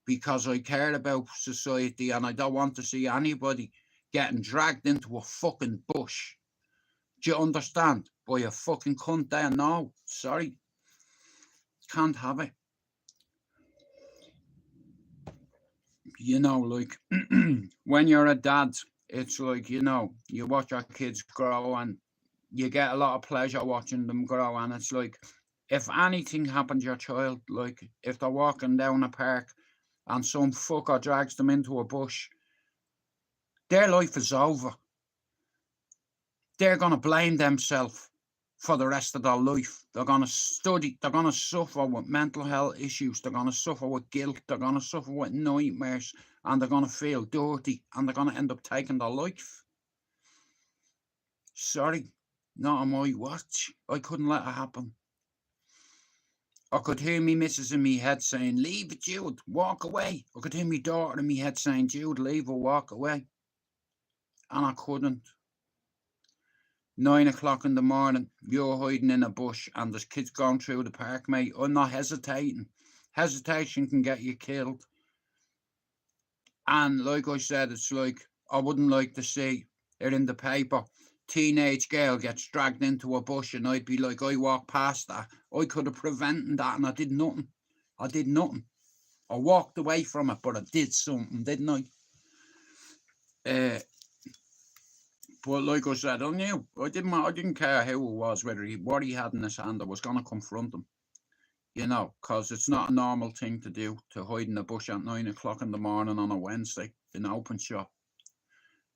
because I care about society and I don't want to see anybody getting dragged into a fucking bush. Do you understand? By a fucking cunt there? No, sorry. Can't have it. You know, like, when you're a dad, it's like, you know, you watch your kids grow and you get a lot of pleasure watching them grow. And it's like, if anything happened to your child, like if they're walking down a park and some fucker drags them into a bush, their life is over. They're going to blame themselves for the rest of their life. They're going to study. They're going to suffer with mental health issues. They're going to suffer with guilt. They're going to suffer with nightmares. And they're going to feel dirty. And they're going to end up taking their life. Sorry, not on my watch. I couldn't let it happen. I could hear me missus in me head saying, "Leave it, Jude, walk away." I could hear me daughter in me head saying, "Jude, leave or walk away." And I couldn't. 9 o'clock in the morning, you're hiding in a bush and there's kids going through the park, mate. I'm not hesitating. Hesitation can get you killed. And like I said, it's like, I wouldn't like to see it in the paper. Teenage girl gets dragged into a bush and I'd be like, I walked past that. I could have prevented that and I did nothing. I did nothing. I walked away from it, but I did something, didn't I? But like I said, I knew. I didn't care who it was, what he had in his hand. I was going to confront him. You know, because it's not a normal thing to do, to hide in the bush at 9 o'clock in the morning on a Wednesday in an open shop.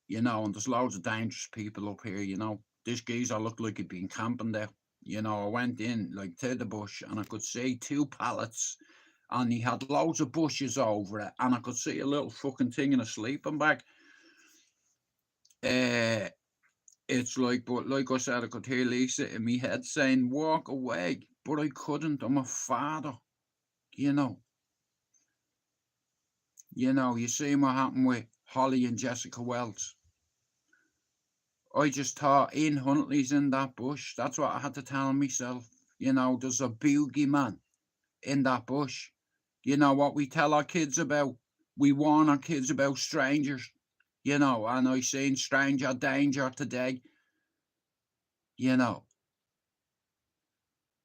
You know, and there's loads of dangerous people up here, you know. This geezer looked like he'd been camping there. You know, I went in, like, to the bush and I could see 2 pallets and he had loads of bushes over it and I could see a little fucking thing in a sleeping bag. It's like, but like I said, I could hear Lisa in my head saying, walk away, but I couldn't. I'm a father, you know. You see what happened with Holly and Jessica Wells. I just thought Ian Huntley's in that bush. That's what I had to tell myself. There's a boogeyman in that bush. You know what we tell our kids about? We warn our kids about strangers. And I seen stranger danger today.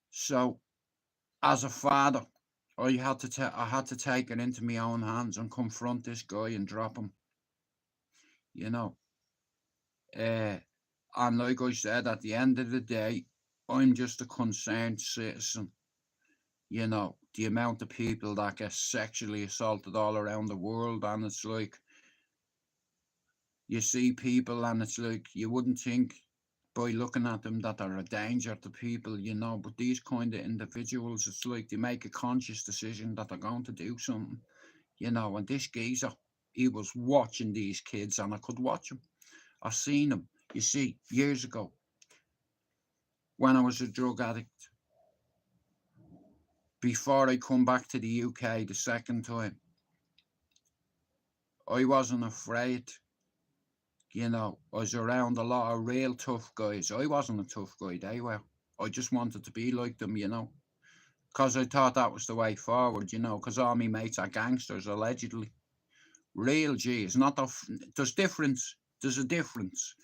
So as a father, I had to take it into my own hands and confront this guy and drop him. And like I said, at the end of the day, I'm just a concerned citizen. The amount of people that get sexually assaulted all around the world, and it's like, you see people and it's like, you wouldn't think by looking at them that they're a danger to people, but these kind of individuals, it's like they make a conscious decision that they're going to do something, and this geezer, he was watching these kids and I could watch him. I seen him, you see, years ago, when I was a drug addict, before I come back to the UK the second time, I wasn't afraid. I was around a lot of real tough guys. I wasn't a tough guy, they were. I just wanted to be like them, because I thought that was the way forward, because all my mates are gangsters, allegedly. Real G's, not there's difference. There's a difference.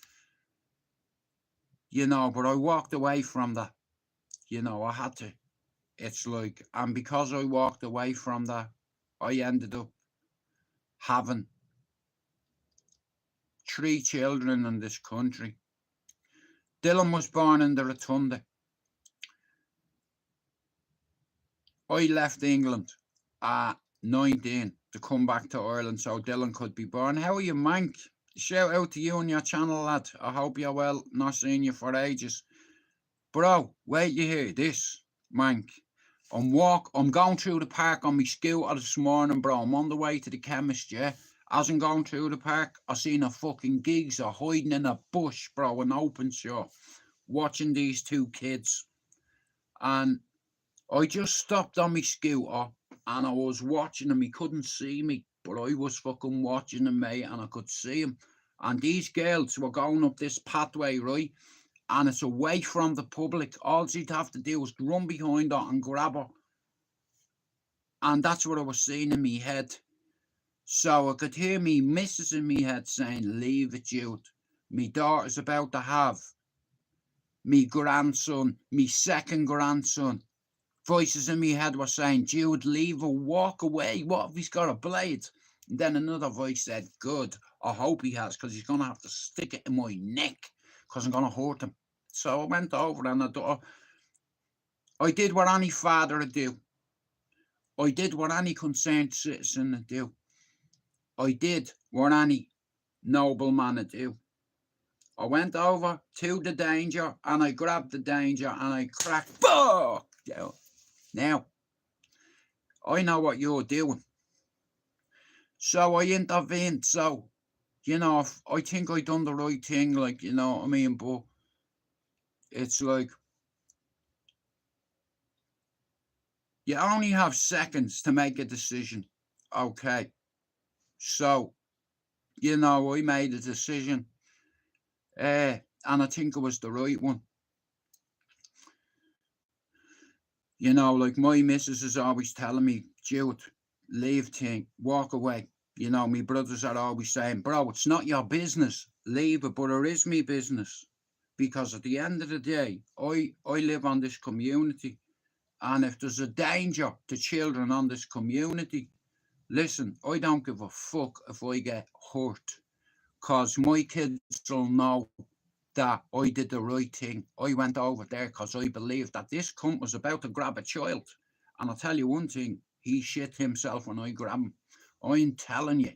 But I walked away from that. I had to. It's like, and because I walked away from that, I ended up having 3 children in this country. Dylan was born in the Rotunda. I left England at 19 to come back to Ireland so Dylan could be born. How are you, Mank? Shout out to you on your channel, lad. I hope you're well. Not seen you for ages. Bro, wait you hear this, Mank. I'm going through the park on my scooter this morning, bro. I'm on the way to the chemist, yeah? As I'm going through the park, I seen a fucking geezer hiding in a bush, bro, an open shot, watching these 2 kids. And I just stopped on my scooter and I was watching him. He couldn't see me, but I was fucking watching him, mate, and I could see him. And these girls were going up this pathway, right? And it's away from the public. All she'd have to do was run behind her and grab her. And that's what I was seeing in me head. So I could hear me missus in me head saying, leave it, Jude. Me daughter's about to have me grandson, me second grandson. Voices in me head were saying, Jude, leave her, walk away. What if he's got a blade? And then another voice said, good. I hope he has, because he's going to have to stick it in my neck, because I'm going to hurt him. So I went over and I did what any father would do. I did what any concerned citizen would do. I did what any nobleman would do. I went over to the danger and I grabbed the danger and I cracked. Fuck! Now, I know what you're doing. So I intervened. So, I think I done the right thing, like, you know what I mean? But it's like, you only have seconds to make a decision. Okay. So, I made a decision. And I think it was the right one. Like my missus is always telling me, Jude, leave thing, walk away. My brothers are always saying, bro, it's not your business, leave it, but it is me business. Because at the end of the day, I live on this community. And if there's a danger to children on this community, listen, I don't give a fuck if I get hurt. Because my kids will know that I did the right thing. I went over there because I believed that this cunt was about to grab a child. And I'll tell you one thing, he shit himself when I grab him. I'm telling you.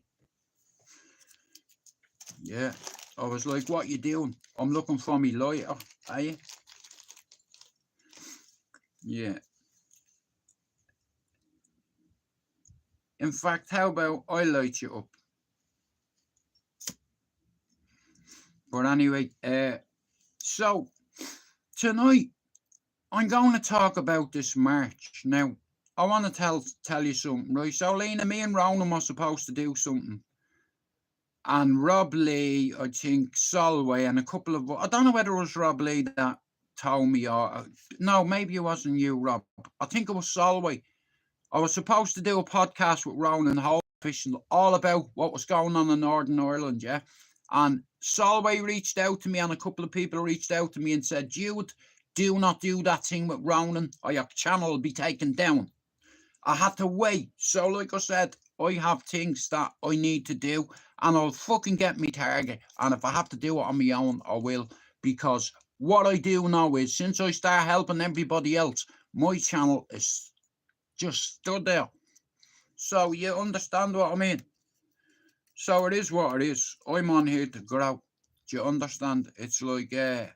Yeah. I was like, what you doing? I'm looking for me lighter, are you? Yeah. In fact, how about I light you up? But anyway, so tonight I'm going to talk about this march. Now, I want to tell you something, right? So, Lena, me and Ronan were supposed to do something. And Rob Lee, I think, Solway, and a couple of... I don't know whether it was Rob Lee that told me, or... No, maybe it wasn't you, Rob. I think it was Solway. I was supposed to do a podcast with Ronan Holfish all about what was going on in Northern Ireland, yeah? And Solway reached out to me, and a couple of people reached out to me and said, Jude, do not do that thing with Ronan, or your channel will be taken down. I had to wait. So, like I said, I have things that I need to do, and I'll fucking get me target. And if I have to do it on my own, I will. Because what I do now is, since I start helping everybody else, my channel is just stood there. So you understand what I mean? So it is what it is. I'm on here to grow. Do you understand? It's like, I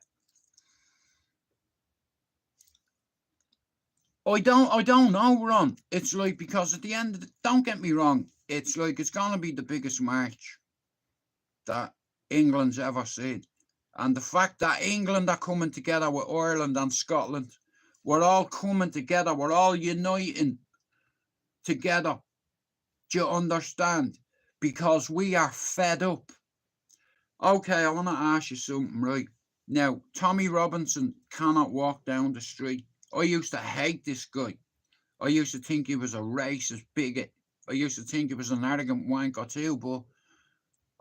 don't know, Ron. It's like, because at the end of don't get me wrong, it's like it's gonna be the biggest march that England's ever seen. And the fact that England are coming together with Ireland and Scotland, we're all coming together, we're all uniting together. Do you understand? Because we are fed up. Okay, I want to ask you something, right? Now, Tommy Robinson cannot walk down the street. I used to hate this guy. I used to think he was a racist bigot. I used to think he was an arrogant wanker too, but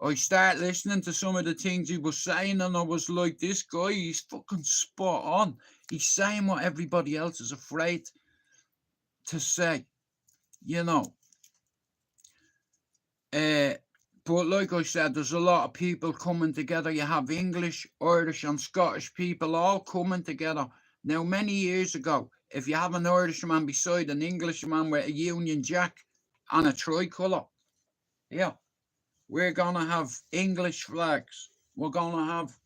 I started listening to some of the things he was saying, and I was like, this guy, he's fucking spot on. He's saying what everybody else is afraid to say, you know. But like I said, there's a lot of people coming together. You have English, Irish and Scottish people all coming together. Now, many years ago, if you have an Irishman beside an Englishman with a Union Jack and a tricolour, yeah, we're going to have English flags. We're going to have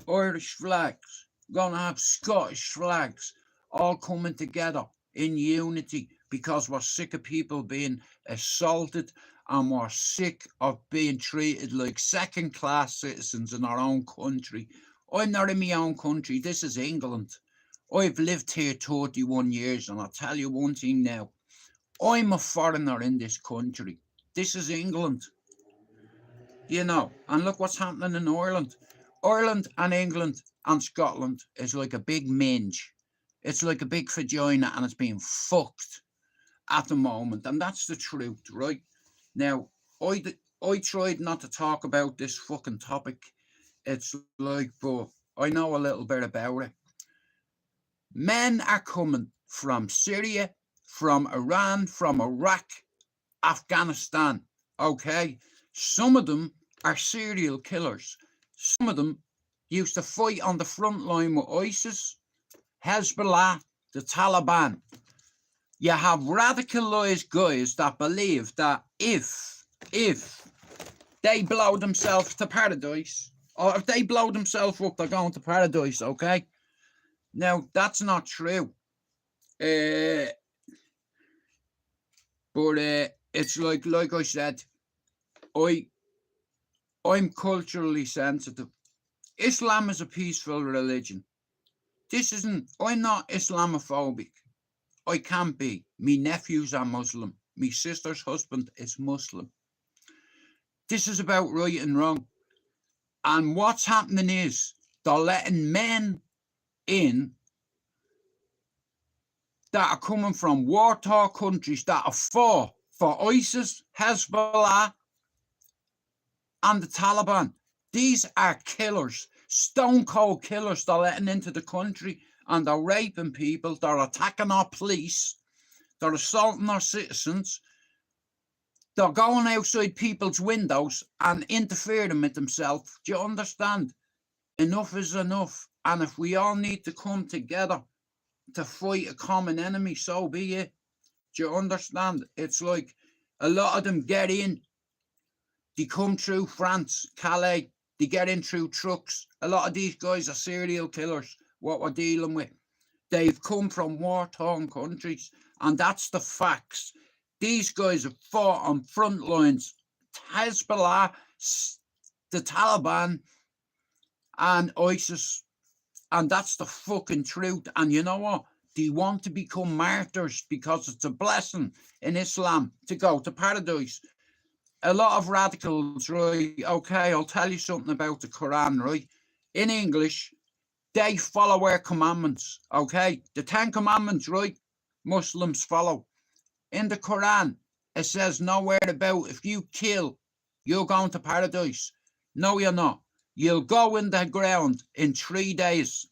Irish flags. We're going to have Scottish flags all coming together in unity, because we're sick of people being assaulted, and we're sick of being treated like second-class citizens in our own country. I'm not in my own country. This is England. I've lived here 31 years, and I'll tell you one thing now. I'm a foreigner in this country. This is England. You know, and look what's happening in Ireland. Ireland and England and Scotland is like a big minge. It's like a big vagina, and it's being fucked at the moment. And that's the truth, right? Now, I tried not to talk about this fucking topic. It's like, but I know a little bit about it. Men are coming from Syria, from Iran, from Iraq, Afghanistan, okay? Some of them are serial killers. Some of them used to fight on the front line with ISIS, Hezbollah, the Taliban. You have radicalized guys that believe that if they blow themselves to paradise, or if they blow themselves up, they're going to paradise, okay? Now, that's not true. But it's like I said, I'm culturally sensitive. Islam is a peaceful religion. I'm not Islamophobic. I can't be. Me nephews are Muslim. Me sister's husband is Muslim. This is about right and wrong. And what's happening is they're letting men in that are coming from war-torn countries that are for ISIS, Hezbollah, and the Taliban. These are killers, stone-cold killers they're letting into the country, and they're raping people, they're attacking our police, they're assaulting our citizens, they're going outside people's windows and interfering with themselves. Do you understand? Enough is enough. And if we all need to come together to fight a common enemy, so be it. Do you understand? It's like a lot of them get in, they come through France, Calais, they get in through trucks. A lot of these guys are serial killers, what we're dealing with. They've come from war-torn countries, and that's the facts. These guys have fought on front lines. Hezbollah, the Taliban, and ISIS. And that's the fucking truth. And you know what? They want to become martyrs because it's a blessing in Islam to go to paradise. A lot of radicals, right? Okay, I'll tell you something about the Quran, right? In English, they follow our commandments, okay? The 10 commandments, right? Muslims follow. In the Quran, it says nowhere about if you kill, you're going to paradise. No, you're not. You'll go in the ground in 3 days.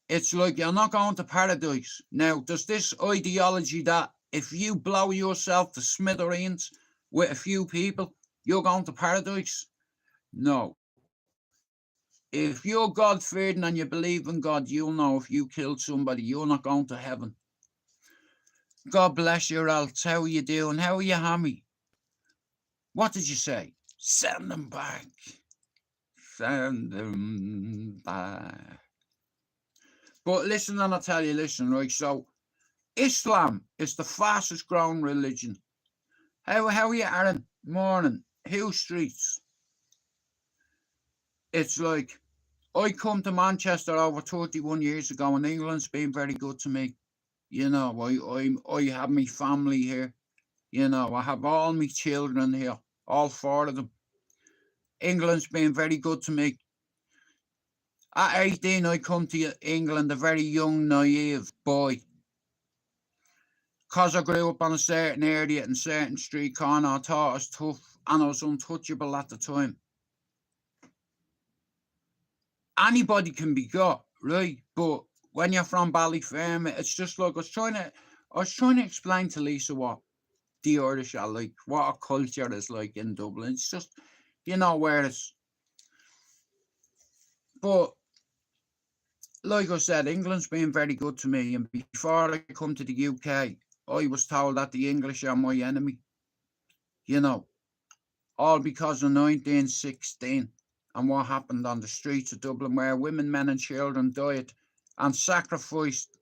It's like you're not going to paradise. Now, there's this ideology that if you blow yourself to smithereens with a few people, you're going to paradise. No. If you're God-fearing and you believe in God, you'll know if you killed somebody, you're not going to heaven. God bless you, Ralph. How are you doing? How are you, Hammy? What did you say? Send them back. Send them back. But listen, and I'll tell you, listen, right? So, Islam is the fastest growing religion. How are you, Aaron? Morning. Hill Streets. It's like, I come to Manchester over 31 years ago, and England's been very good to me. You know, I have my family here. You know, I have all my children here, all 4 of them. England's been very good to me. At 18, I come to England, a very young, naive boy. Because I grew up on a certain area and certain street corner, I thought I was tough and I was untouchable at the time. Anybody can be got, right? But when you're from Ballyfermot, it's just like I was trying to explain to Lisa what the Irish are like, what our culture is like in Dublin. It's just, you know, where it's. But like I said, England's been very good to me, and before I come to the UK, I was told that the English are my enemy. You know, all because of 1916 and what happened on the streets of Dublin, where women, men and children died and sacrificed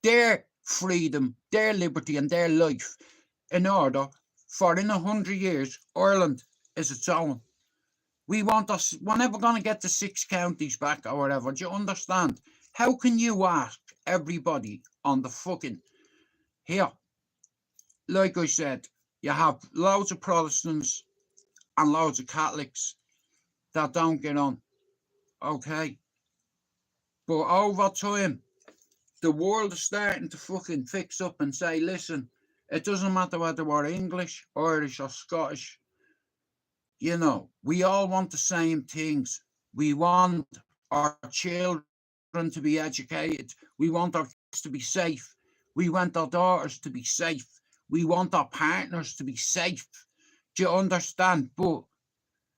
their freedom, their liberty and their life in order for in 100 years, Ireland is its own. We're never going to get the 6 counties back or whatever. Do you understand? How can you ask everybody on the fucking here? Like I said, you have loads of Protestants and loads of Catholics that don't get on. Okay? But over time, the world is starting to fucking fix up and say, listen, it doesn't matter whether we're English, Irish or Scottish. You know, we all want the same things. We want our children to be educated. We want our kids to be safe. We want our daughters to be safe. We want our partners to be safe. Do you understand? But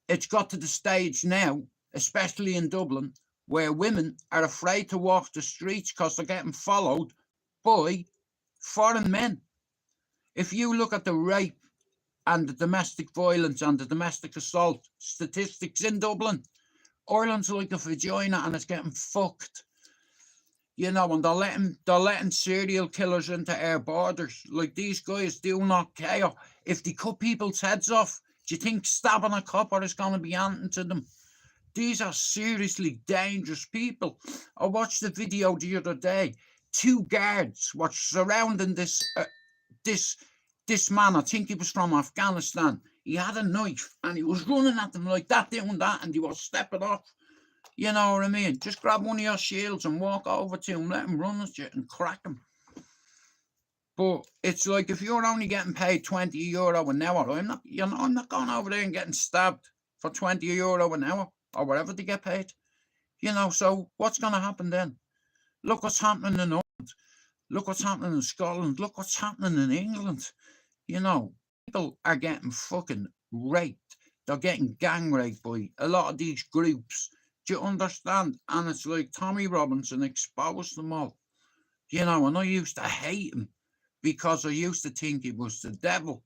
it's got to the stage now, especially in Dublin, where women are afraid to walk the streets because they're getting followed by foreign men. If you look at the rape and the domestic violence and the domestic assault statistics in Dublin, Ireland's like a vagina and it's getting fucked. You know, and they're letting serial killers into our borders. Like, these guys do not care. If they cut people's heads off, do you think stabbing a copper is going to be anything to them? These are seriously dangerous people. I watched the video the other day. 2 guards were surrounding this man. I think he was from Afghanistan. He had a knife and he was running at them like that, doing that, and he was stepping off. You know what I mean? Just grab one of your shields and walk over to him, let him run at you and crack him. But it's like, if you're only getting paid €20 an hour, I'm not going over there and getting stabbed for €20 an hour or whatever they get paid. You know, so what's going to happen then? Look what's happening in Ireland. Look what's happening in Scotland. Look what's happening in England. You know, people are getting fucking raped. They're getting gang raped by a lot of these groups. Do you understand? And it's like Tommy Robinson exposed them all. You know, and I used to hate him because I used to think he was the devil.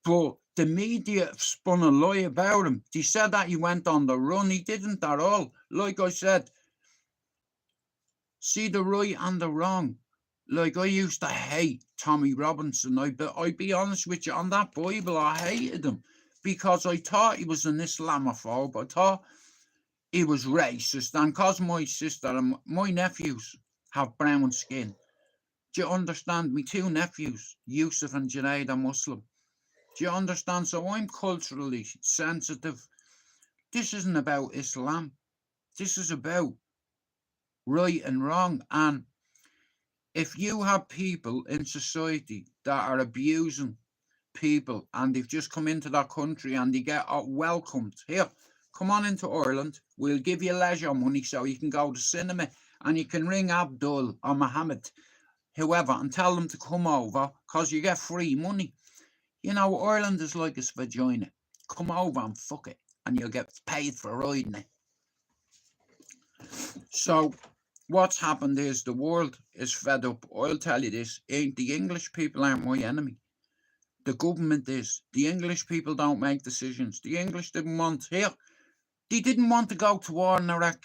But the media spun a lie about him. They said that he went on the run. He didn't at all. Like I said, see the right and the wrong. Like, I used to hate Tommy Robinson. I'd be honest with you, on that Bible, I hated him because I thought he was an Islamophobe. I thought he was racist, and because my sister and my nephews have brown skin, do you understand? Me two nephews, Yusuf and Junaid, are Muslim. Do you understand? So I'm culturally sensitive. This isn't about Islam. This is about right and wrong. And if you have people in society that are abusing people and they've just come into that country and they get welcomed, here, come on into Ireland, we'll give you leisure money so you can go to cinema and you can ring Abdul or Mohammed, whoever, and tell them to come over because you get free money. You know, Ireland is like a vagina. Come over and fuck it and you'll get paid for riding it. So what's happened is the world is fed up. I'll tell you this, the English people aren't my enemy. The government is. The English people don't make decisions. The English didn't want here. They didn't want to go to war in Iraq.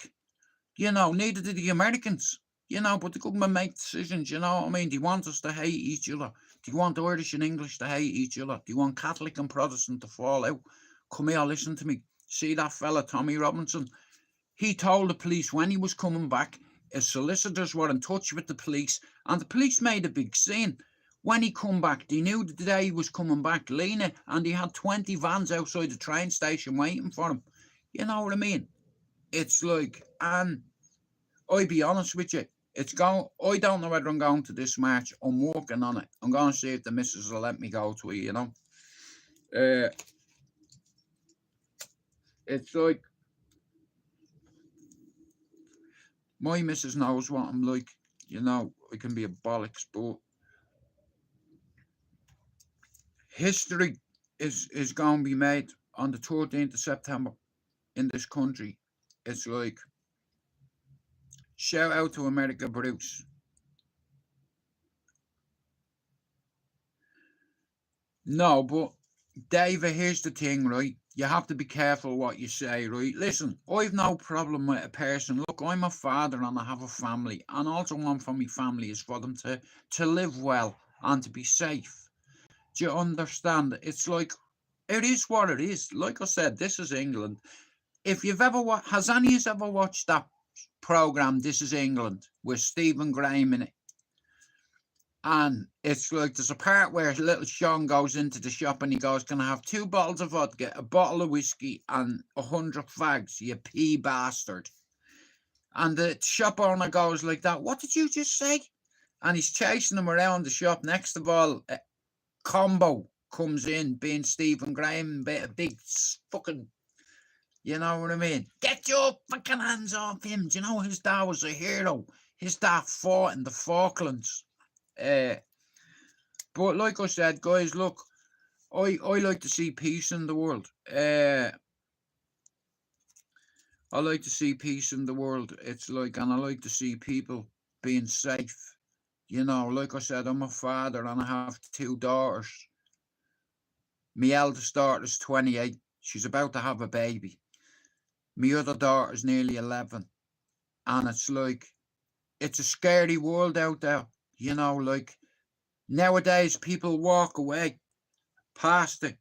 You know, neither did the Americans. You know, but the government make decisions, you know what I mean? They want us to hate each other. They want Irish and English to hate each other. They want Catholic and Protestant to fall out. Come here, listen to me. See that fella, Tommy Robinson? He told the police when he was coming back, his solicitors were in touch with the police, and the police made a big scene. When he come back, they knew the day he was coming back, Lena, and he had 20 vans outside the train station waiting for him. You know what I mean? It's like, and I'll be honest with you, I don't know whether I'm going to this march. I'm working on it. I'm going to see if the missus will let me go to it, you know. It's like, my missus knows what I'm like, you know. I can be a bollocks, but history is going to be made on the 13th of September in this country. It's like, shout out to America, Bruce. No, but David, here's the thing, right? You have to be careful what you say, right? Listen, I've no problem with a person. Look, I'm a father and I have a family, and also one for my family is for them to live well and to be safe. Do you understand? It's like, it is what it is. Like I said, this is England. If you've ever has any of you ever watched that program, This Is England, with Stephen Graham in it? And it's like, there's a part where little Sean goes into the shop and he goes, "Can I have 2 bottles of vodka, a bottle of whiskey, and 100 fags, you pea bastard?" And the shop owner goes like that, "What did you just say?" And he's chasing him around the shop. Next of all, Combo comes in, being Stephen Graham, a big fucking, you know what I mean? Get your fucking hands off him. Do you know his dad was a hero? His dad fought in the Falklands. But like I said, guys, look, I like to see peace in the world. I like to see peace in the world. It's like, and I like to see people being safe. You know, like I said, I'm a father and I have 2 daughters. My eldest daughter is 28. She's about to have a baby. My other daughter is nearly 11. And it's like, it's a scary world out there. You know, like, nowadays people walk away past it.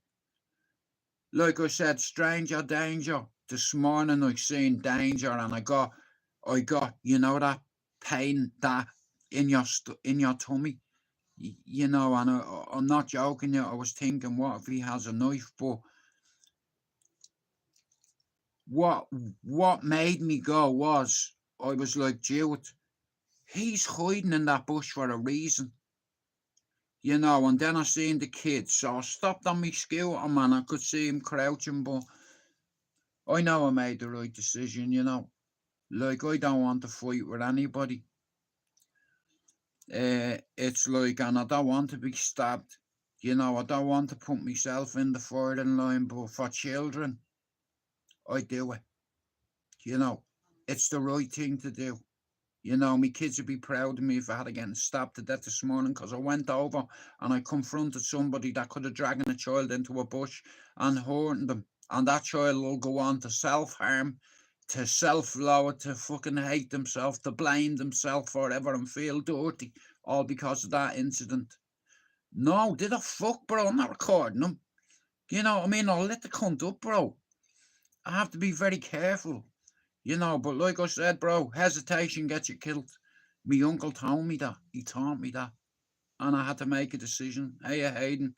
Like I said, stranger danger. This morning I seen danger and I got, you know, that pain that in your tummy. You know, and I'm not joking you. I was thinking, what if he has a knife? But what made me go was, I was like, Jewett, he's hiding in that bush for a reason. You know, and then I seen the kids, so I stopped on my scooter, man. I could see him crouching, but I know I made the right decision, you know. Like, I don't want to fight with anybody. It's like, and I don't want to be stabbed. You know, I don't want to put myself in the firing line, but for children, I do it. You know, it's the right thing to do. You know, my kids would be proud of me if I had gotten stabbed to death this morning, because I went over and I confronted somebody that could have dragged a child into a bush and hurting them. And that child will go on to self-harm, to self-lower, to fucking hate themselves, to blame themselves forever and feel dirty, all because of that incident. No, did I fuck, bro? I'm not recording them. You know what I mean? I'll let the cunt up, bro. I have to be very careful. You know, but like I said, bro, hesitation gets you killed. My uncle told me that. He taught me that. And I had to make a decision. Hey, Hayden,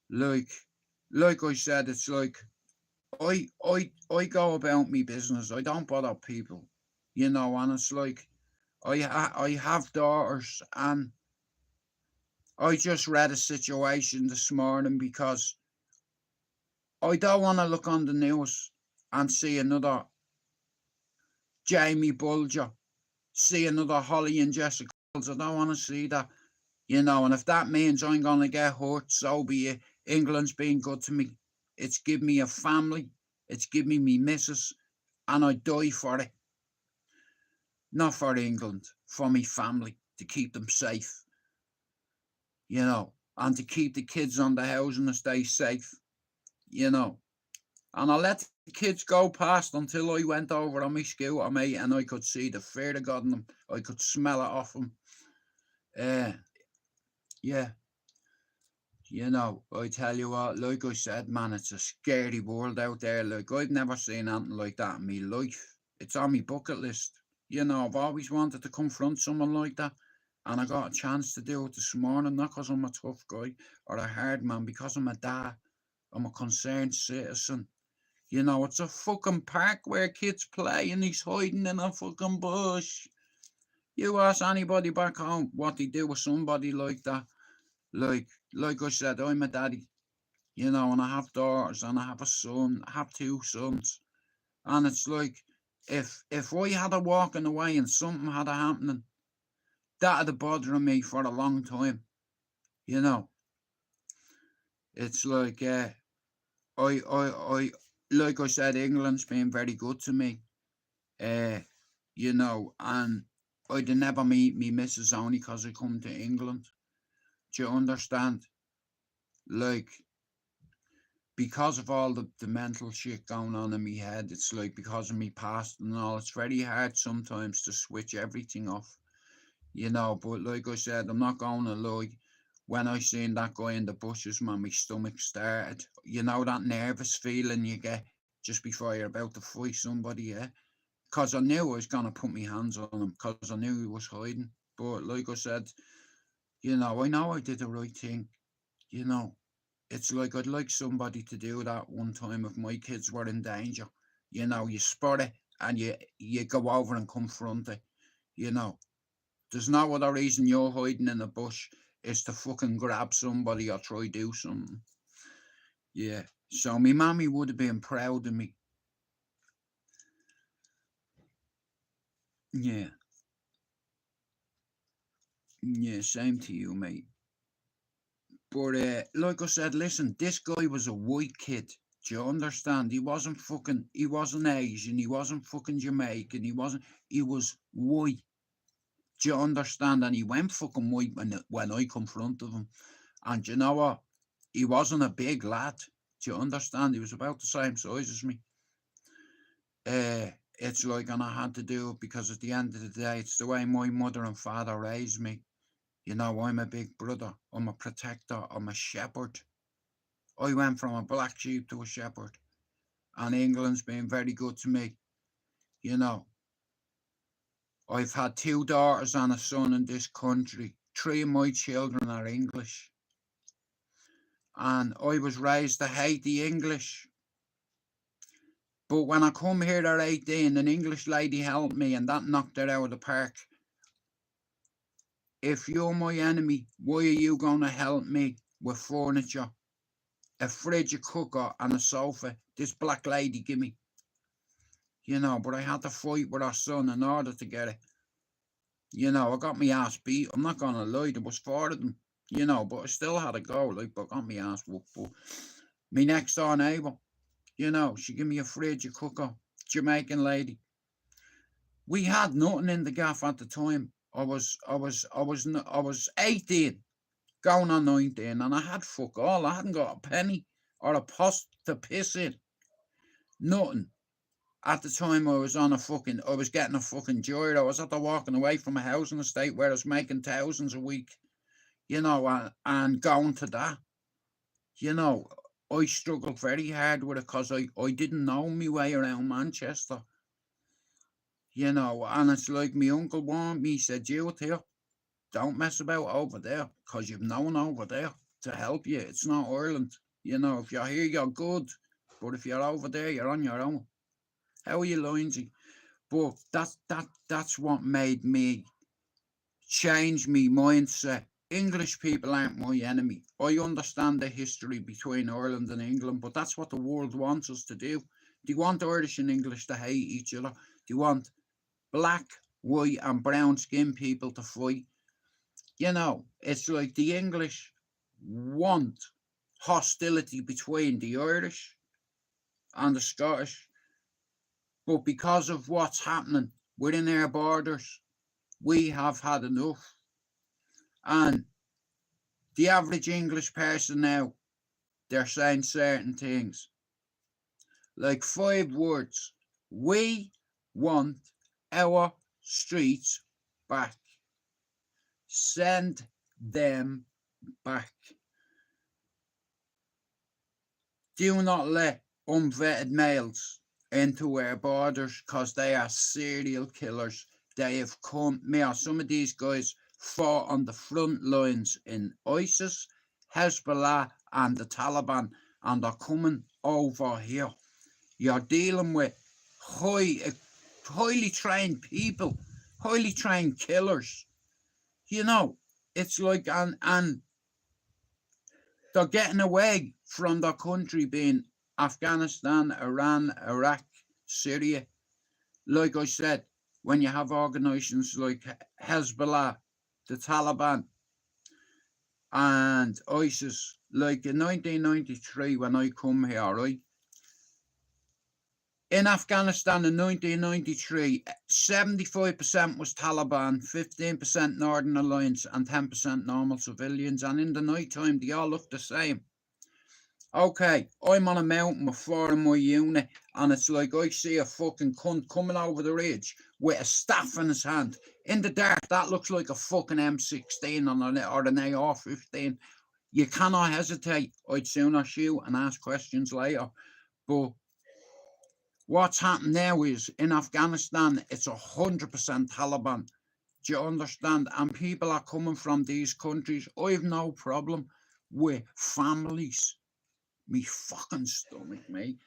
like I said, it's like I go about me business. I don't bother people, you know. And it's like I have daughters, and I just read a situation this morning because I don't want to look on the news and see another Jamie Bulger, see another Holly and Jessica. I don't want to see that, you know. And if that means I'm gonna get hurt, so be it. England's been good to me. It's given me a family. It's given me missus, and I die for it. Not for England, for me family, to keep them safe, you know, and to keep the kids on the housing estate safe, you know. And I let the kids go past until I went over on my scooter, mate, and I could see the fear of God in them. I could smell it off them. Yeah. You know, I tell you what, like I said, man, it's a scary world out there. Like, I've never seen anything like that in my life. It's on my bucket list. You know, I've always wanted to confront someone like that. And I got a chance to do it this morning, not because I'm a tough guy or a hard man, because I'm a dad. I'm a concerned citizen. You know, it's a fucking park where kids play and he's hiding in a fucking bush. You ask anybody back home what they do with somebody like that. Like I said, I'm a daddy, you know, and I have daughters and I have a son. I have 2 sons. And it's like, if I had a walking away and something had a happening, that'd have bothered me for a long time. You know, it's like, like I said, England's been very good to me. You know, and I'd never meet me missus only because I come to England. Do you understand? Like, because of all the mental shit going on in my head, it's like, because of me past and all, it's very hard sometimes to switch everything off, you know. But like I said, I'm not going to lie. When I seen that guy in the bushes, man, my stomach started. You know that nervous feeling you get just before you're about to fight somebody, yeah? Because I knew I was going to put my hands on him, because I knew he was hiding. But like I said, you know I did the right thing, you know. It's like, I'd like somebody to do that one time if my kids were in danger. You know, you spot it and you go over and confront it, you know. There's no other reason you're hiding in a bush is to fucking grab somebody or try do something. Yeah. So my mammy would have been proud of me. Yeah. Yeah, same to you, mate. But like I said, listen, this guy was a white kid. Do you understand? He wasn't Asian, he wasn't fucking Jamaican, he was white. Do you understand? And he went fucking white when I confronted him. And you know what? He wasn't a big lad. Do you understand? He was about the same size as me. It's like, and I had to do it because at the end of the day, it's the way my mother and father raised me. You know, I'm a big brother, I'm a protector, I'm a shepherd. I went from a black sheep to a shepherd. And England's been very good to me. You know, I've had 2 daughters and a son in this country. 3 of my children are English. And I was raised to hate the English. But when I come here at 18, an English lady helped me and that knocked her out of the park. If you're my enemy, why are you going to help me with furniture? A fridge, a cooker and a sofa. This black lady give me. You know, but I had to fight with her son in order to get it. You know, I got my ass beat. I'm not going to lie, there was 4 of them. You know, but I still had to go, like, but I got my ass whooped. But my next door neighbour, you know, she gave me a fridge, a cooker, Jamaican lady. We had nothing in the gaff at the time. I was 18, going on 19, and I had fuck all. I hadn't got a penny or a post to piss in. Nothing. At the time, I was getting a fucking joy. I was after walking away from a housing estate where I was making thousands a week, you know, and going to that. You know, I struggled very hard with it because I didn't know my way around Manchester. You know, and it's like my uncle warned me, he said, you here, don't mess about over there, because you've no one over there to help you. It's not Ireland. You know, if you're here, you're good. But if you're over there, you're on your own. How are you, Lindsay? But that's what made me change my mindset. English people aren't my enemy. I understand the history between Ireland and England, but that's what the world wants us to do. They want Irish and English to hate each other. They want black, white, and brown skinned people to fight. You know, it's like the English want hostility between the Irish and the Scottish, but because of what's happening within our borders, we have had enough. And the average English person now, they're saying certain things like 5 words. We want our streets back. Send them back. Do not let unvetted males into our borders, because they are serial killers. They have come, some of these guys fought on the front lines in ISIS, Hezbollah, and the Taliban, and are coming over here. You're dealing with highly trained people, highly trained killers. You know, it's like, and they're getting away from their country being Afghanistan, Iran, Iraq, Syria. Like I said, when you have organizations like Hezbollah, the Taliban, and ISIS, like in 1993 when I come here, right? In Afghanistan in 1993, 75% was Taliban, 15% Northern Alliance, and 10% normal civilians. And in the night time, they all look the same. Okay, I'm on a mountain with 4 in my unit, and it's like I see a fucking cunt coming over the ridge with a staff in his hand. In the dark, that looks like a fucking M16 or an AR-15. You cannot hesitate. I'd sooner shoot and ask questions later. But what's happened now is in Afghanistan, it's 100% Taliban. Do you understand? And people are coming from these countries. I have no problem with families. Me fucking stomach, mate.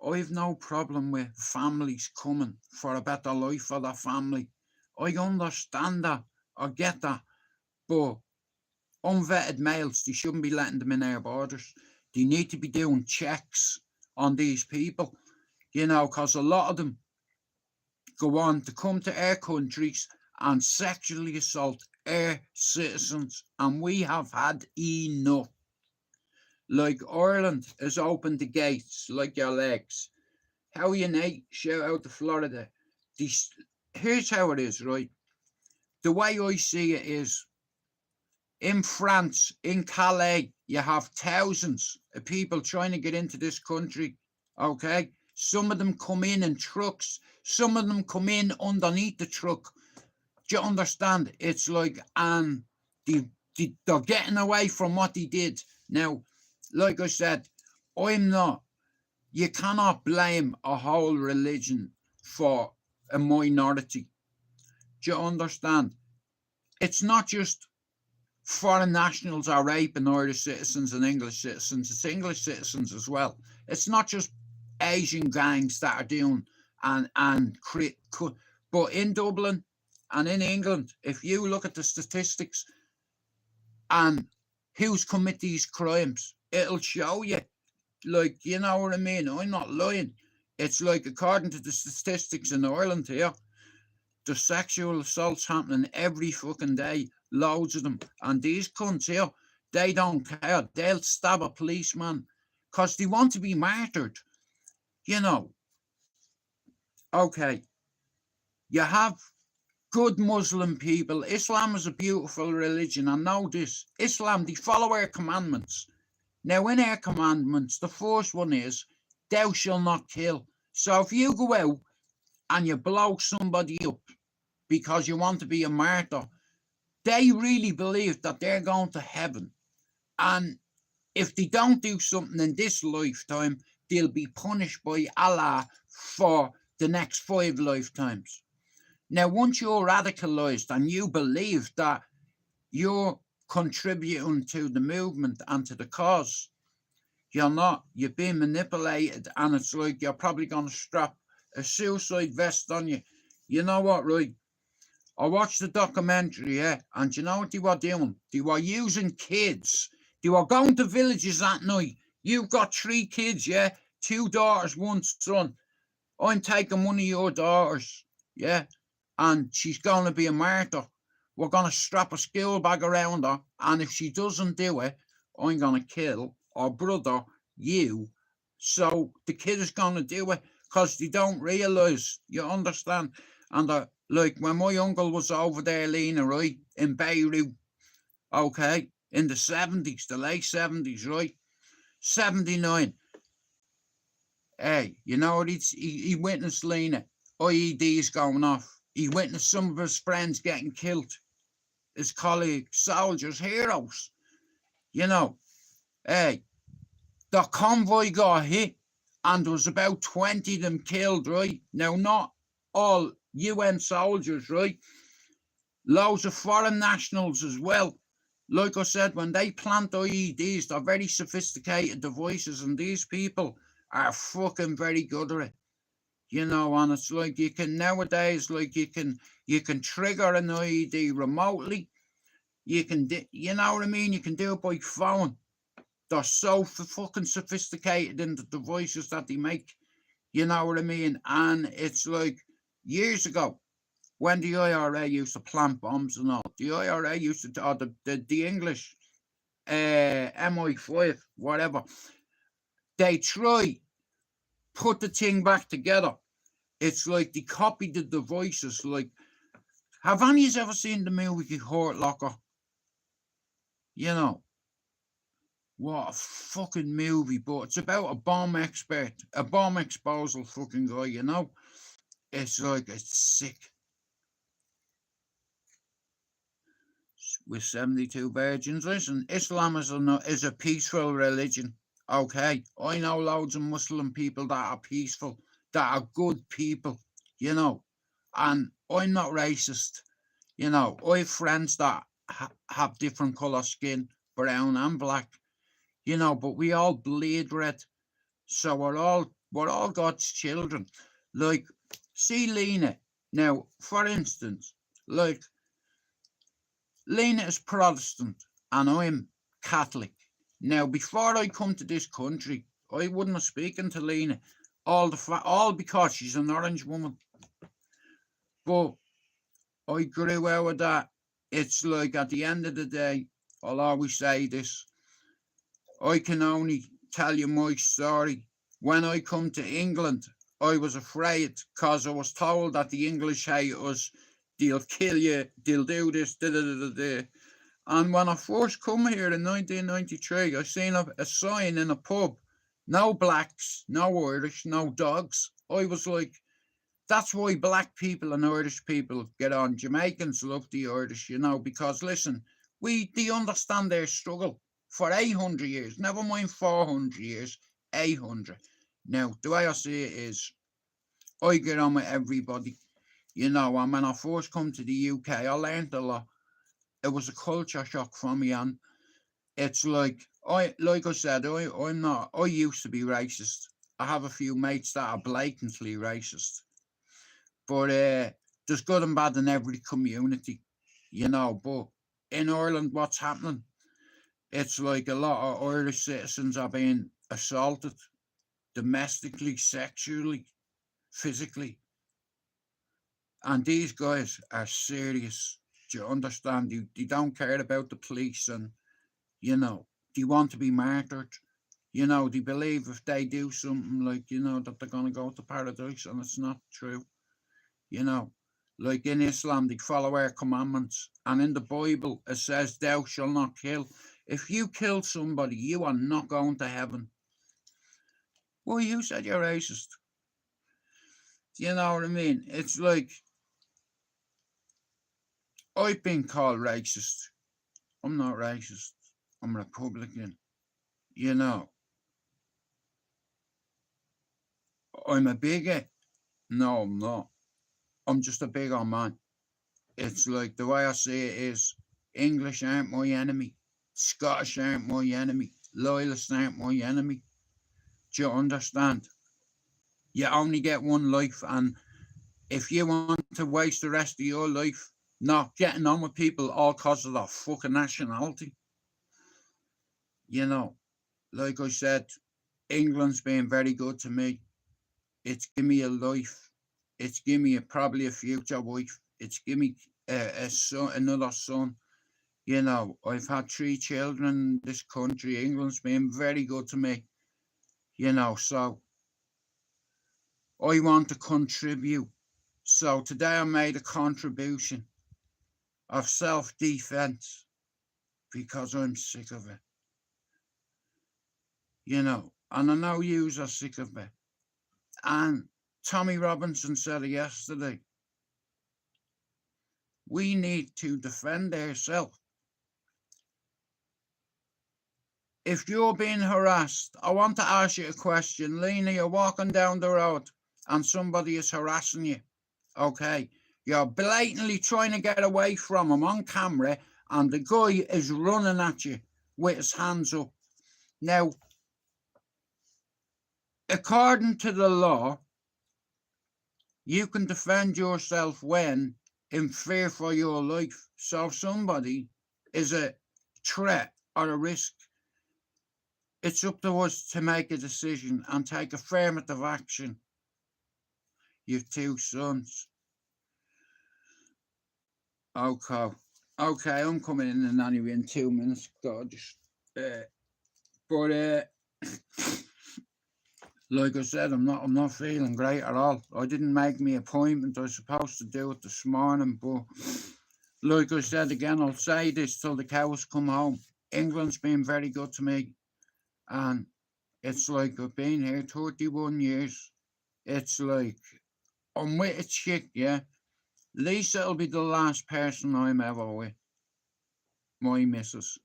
I have no problem with families coming for a better life for their family. I understand that. I get that. But unvetted males, they shouldn't be letting them in our borders. They need to be doing checks on these people. You know, because a lot of them go on to come to our countries and sexually assault our citizens. And we have had enough. Like Ireland has opened the gates like your legs. How are you, Nate? Shout out to Florida. Here's how it is, right? The way I see it is, in France, in Calais, you have thousands of people trying to get into this country, okay? Some of them come in trucks. Some of them come in underneath the truck. Do you understand? It's like, and they're getting away from what they did. Now, like I said, you cannot blame a whole religion for a minority. Do you understand? It's not just foreign nationals are raping Irish citizens and English citizens. It's English citizens as well. It's not just Asian gangs that are doing but in Dublin and in England, if you look at the statistics and who's commit these crimes, it'll show you. Like, you know what I mean? I'm not lying. It's like, according to the statistics in Ireland here, there's sexual assaults happening every fucking day. Loads of them. And these cunts here, they don't care. They'll stab a policeman because they want to be martyred. You know. Okay. You have good Muslim people. Islam is a beautiful religion. I know this. Islam, they follow our commandments. Now, in our commandments, the first one is, thou shalt not kill. So if you go out and you blow somebody up because you want to be a martyr, they really believe that they're going to heaven. And if they don't do something in this lifetime, they'll be punished by Allah for the next 5 lifetimes. Now, once you're radicalized and you believe that you're contributing to the movement and to the cause, you're not. You're being manipulated, and it's like you're probably going to strap a suicide vest on you. You know what, right? I watched the documentary, yeah, and you know what they were doing? They were using kids. They were going to villages that night. You've got 3 kids, yeah? 2 daughters, 1 son. I'm taking one of your daughters, yeah? And she's going to be a martyr. We're going to strap a skill bag around her, and if she doesn't do it, I'm going to kill her brother, you. So the kid is going to do it because they don't realise, you understand? And like when my uncle was over there, Lena, right, in Beirut, okay, in the 70s, the late 70s, right, 79. Hey, you know what? He witnessed Lena, IEDs going off. He witnessed some of his friends getting killed, his colleagues, soldiers, heroes. You know, hey, the convoy got hit, and there was about 20 of them killed, right? Now, not all UN soldiers, right? Loads of foreign nationals as well. Like I said, when they plant IEDs, they're very sophisticated devices, and these people are fucking very good at it. You know, and it's like you can nowadays, like you can trigger an IED remotely. You can, you know what I mean? You can do it by phone. They're so fucking sophisticated in the devices that they make. You know what I mean? And it's like years ago, when the IRA used to plant bombs and all, the IRA used to, or the English MI5, whatever, they try put the thing back together. It's like they copied the devices. Like, have any of you ever seen the movie Hurt Locker? You know, what a fucking movie, but it's about a bomb expert, a bomb exposal fucking guy, you know? It's like, it's sick. With 72 virgins. Listen, Islam is a peaceful religion. Okay, I know loads of Muslim people that are peaceful, that are good people, you know, and I'm not racist. You know, I have friends that have different colour skin, brown and black, you know, but we all bleed red. So we're all God's children. Like, see Lena. Now, for instance, like Lena is Protestant and I'm Catholic. Now, before I come to this country, I wouldn't have spoken to Lena, all because she's an orange woman. But I grew out of that. It's like at the end of the day, I'll always say this. I can only tell you my story. When I come to England, I was afraid because I was told that the English hate us. They'll kill you. They'll do this. Da, da, da, da, da. And when I first come here in 1993, I seen a sign in a pub. No blacks, no Irish, no dogs. I was like, that's why black people and Irish people get on. Jamaicans love the Irish, you know, because listen, they understand their struggle for 800 years. Never mind 400 years, 800. Now, the way I see it is, I get on with everybody, you know, and when I first come to the UK, I learned a lot. It was a culture shock for me, and it's like I said, I used to be racist. I have a few mates that are blatantly racist. But there's good and bad in every community, you know. But in Ireland, what's happening? It's like a lot of Irish citizens are being assaulted domestically, sexually, physically. And these guys are serious. Do you understand? They don't care about the police, and, you know, they want to be martyred. You know, they believe if they do something, like, you know, that they're going to go to paradise, and it's not true. You know, like in Islam, they follow our commandments. And in the Bible, it says, thou shalt not kill. If you kill somebody, you are not going to heaven. Well, you said you're racist. You know what I mean? It's like, I've been called racist. I'm not racist. I'm Republican. You know, I'm a bigot. No, I'm not. I'm just a big old man. It's like the way I see it is English aren't my enemy. Scottish aren't my enemy. Loyalists aren't my enemy. Do you understand? You only get one life, and if you want to waste the rest of your life not getting on with people all because of their fucking nationality, you know, like I said, England's been very good to me. It's given me a life. It's given me probably a future wife. It's given me a son, another son. You know, I've had 3 children in this country. England's been very good to me. You know, so I want to contribute. So today I made a contribution of self-defense because I'm sick of it. You know, and I know yous are sick of it. And Tommy Robinson said it yesterday. We need to defend ourselves. If you're being harassed, I want to ask you a question. Lena, you're walking down the road and somebody is harassing you. Okay, you're blatantly trying to get away from him on camera and the guy is running at you with his hands up. Now, according to the law, you can defend yourself when in fear for your life. So if somebody is a threat or a risk, it's up to us to make a decision and take affirmative action. You've 2 sons. Okay, I'm coming in and anyway in 2 minutes. God, just like I said, I'm not feeling great at all. I didn't make my appointment. I was supposed to do it this morning, but like I said again, I'll say this till the cows come home. England's been very good to me, and it's like I've been here 31 years. It's like I'm with a chick, yeah. Lisa will be the last person I'm ever with. My missus.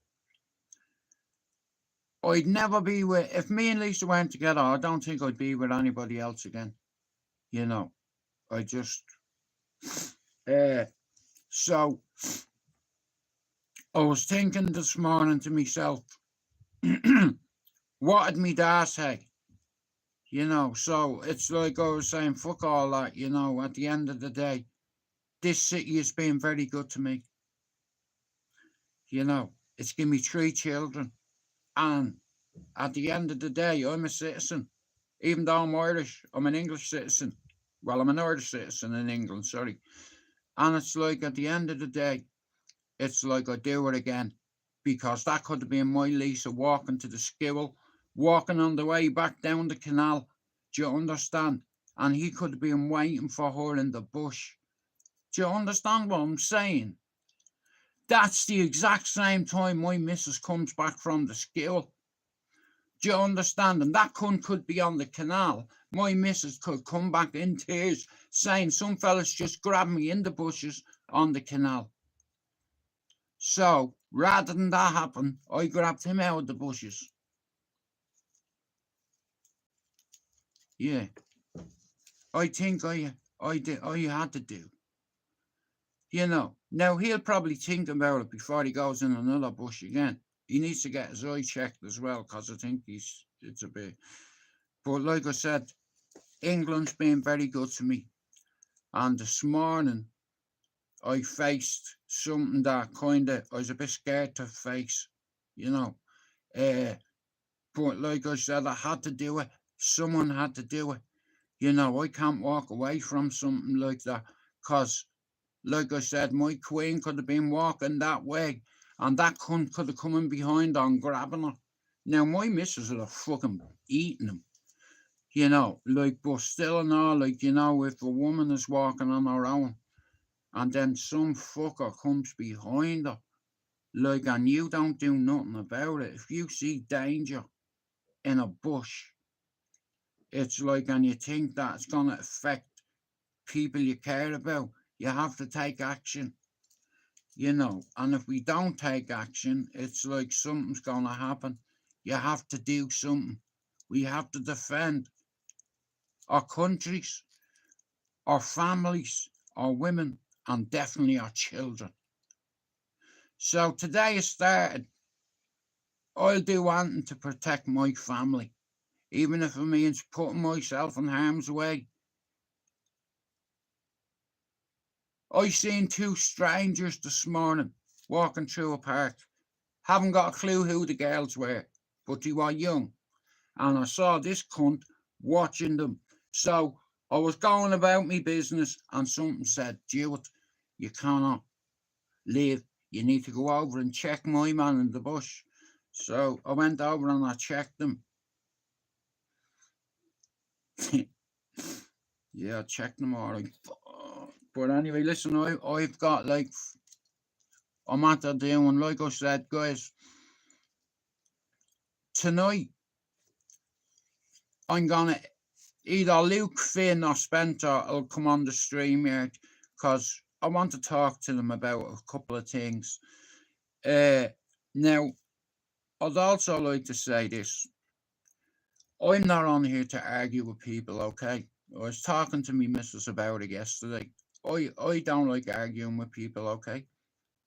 I'd never be with, if me and Lisa went together, I don't think I'd be with anybody else again. You know, I just, so I was thinking this morning to myself, what did me dad say? You know, so it's like I was saying, fuck all that, you know, at the end of the day, this city has been very good to me. You know, it's given me 3 children. And at the end of the day, I'm a citizen. Even though I'm Irish, I'm an English citizen. Well, I'm an Irish citizen in England, sorry. And it's like at the end of the day, it's like I do it again. Because that could have been my Lisa walking to the school, walking on the way back down the canal. Do you understand? And he could have been waiting for her in the bush. Do you understand what I'm saying? That's the exact same time my missus comes back from the school. Do you understand? And that cunt could be on the canal. My missus could come back in tears saying some fellas just grabbed me in the bushes on the canal. So rather than that happen, I grabbed him out of the bushes. Yeah. I think I had to do. You know, now he'll probably think about it before he goes in another bush again. He needs to get his eye checked as well, because I think it's a bit. But like I said, England's been very good to me. And this morning, I faced something that I was a bit scared to face, you know. But like I said, I had to do it. Someone had to do it. You know, I can't walk away from something like that, because like I said, my queen could have been walking that way and that cunt could have come in behind her and grabbing her. Now, my missus would have fucking eaten him, you know, like, but still and all, like, you know, if a woman is walking on her own and then some fucker comes behind her, like, and you don't do nothing about it, if you see danger in a bush, it's like, and you think that it's going to affect people you care about, you have to take action, you know. And if we don't take action, it's like something's going to happen. You have to do something. We have to defend our countries, our families, our women, and definitely our children. So today it started. I'll do anything to protect my family, even if it means putting myself in harm's way. I seen two strangers this morning walking through a park. Haven't got a clue who the girls were, but they were young. And I saw this cunt watching them. So I was going about my business and something said, Jewett, you cannot leave. You need to go over and check my man in the bush. So I went over and I checked them. Yeah, I checked them all right. But anyway, listen, I've got like, I'm at the doing, like I said, guys, tonight I'm gonna either Luke, Finn, or Spencer will come on the stream here because I want to talk to them about a couple of things. Now, I'd also like to say this. I'm not on here to argue with people, okay? I was talking to me missus about it yesterday. I don't like arguing with people, okay?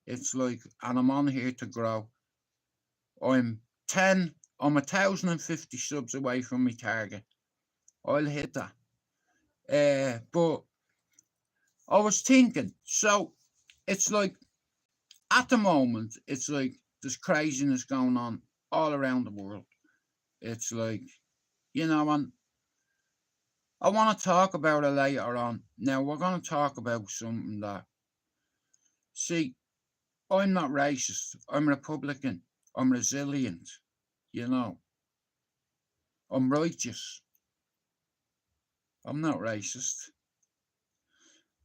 It's like, and I'm on here to grow. I'm 1,050 subs away from my target. I'll hit that. But I was thinking, so it's like, at the moment, it's like there's craziness going on all around the world. It's like, you know, and I want to talk about it later on. Now, we're going to talk about something that, see, I'm not racist. I'm Republican. I'm resilient. You know, I'm righteous. I'm not racist.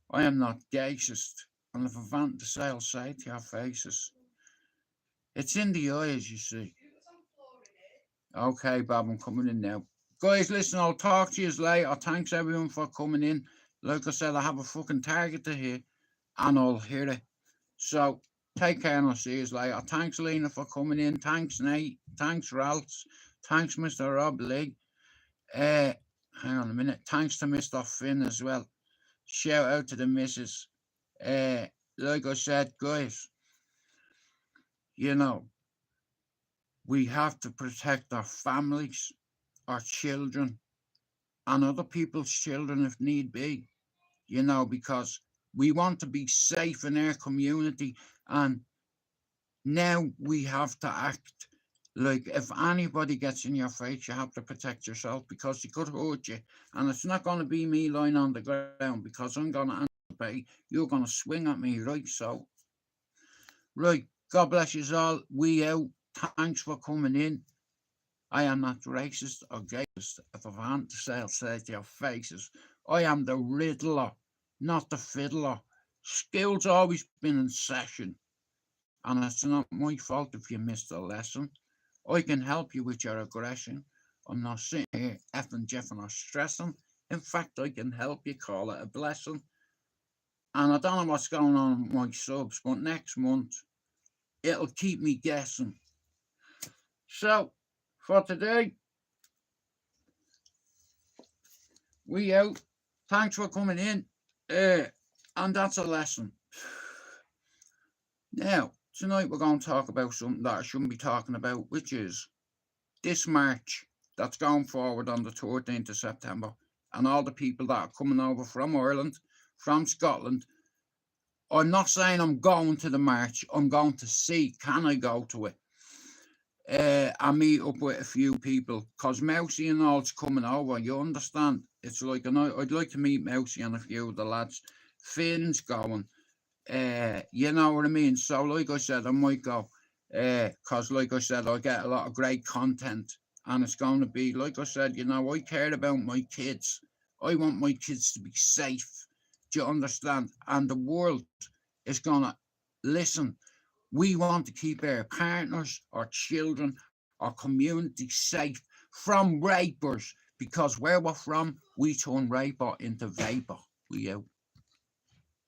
I am not gayist. And if I want to say, I'll say it to your faces. It's in the eyes, you see. Okay, Bob, I'm coming in now. Guys, listen, I'll talk to you later. Thanks everyone for coming in. Like I said, I have a fucking target to hit, and I'll hit it. So, take care and I'll see you later. Thanks, Lena, for coming in. Thanks, Nate. Thanks, Ralph. Thanks, Mr. Rob Lee. Hang on a minute. Thanks to Mr. Finn as well. Shout out to the missus. Like I said, guys, you know, we have to protect our families, our children, and other people's children if need be, you know, because we want to be safe in our community, and now we have to act like if anybody gets in your face, you have to protect yourself because they could hurt you. And it's not going to be me lying on the ground because I'm going to anticipate you're going to swing at me, right? So, right, God bless you all. We out. Thanks for coming in. I am not racist or gayist. If I want to say, I'll say it to your faces. I am the Riddler, not the fiddler. School's always been in session, and it's not my fault if you missed a lesson. I can help you with your aggression. I'm not sitting here effing jeffing or stressing. In fact, I can help you call it a blessing. And I don't know what's going on with my subs, but next month, it'll keep me guessing. So, for today, we out. Thanks for coming in. And that's a lesson. Now, tonight we're going to talk about something that I shouldn't be talking about, which is this march that's going forward on the 13th of September, and all the people that are coming over from Ireland, from Scotland. I'm not saying I'm going to the march. I'm going to see, can I go to it? I meet up with a few people, because Mousy and all's coming over, you understand? It's like, I'd like to meet Mousy and a few of the lads. Finn's going, you know what I mean? So like I said, I might go, because like I said, I get a lot of great content, and it's going to be, like I said, you know, I care about my kids. I want my kids to be safe. Do you understand? And the world is going to listen. We want to keep our partners, our children, our community safe from rapers, because where we're from, we turn raper into vapor. We out.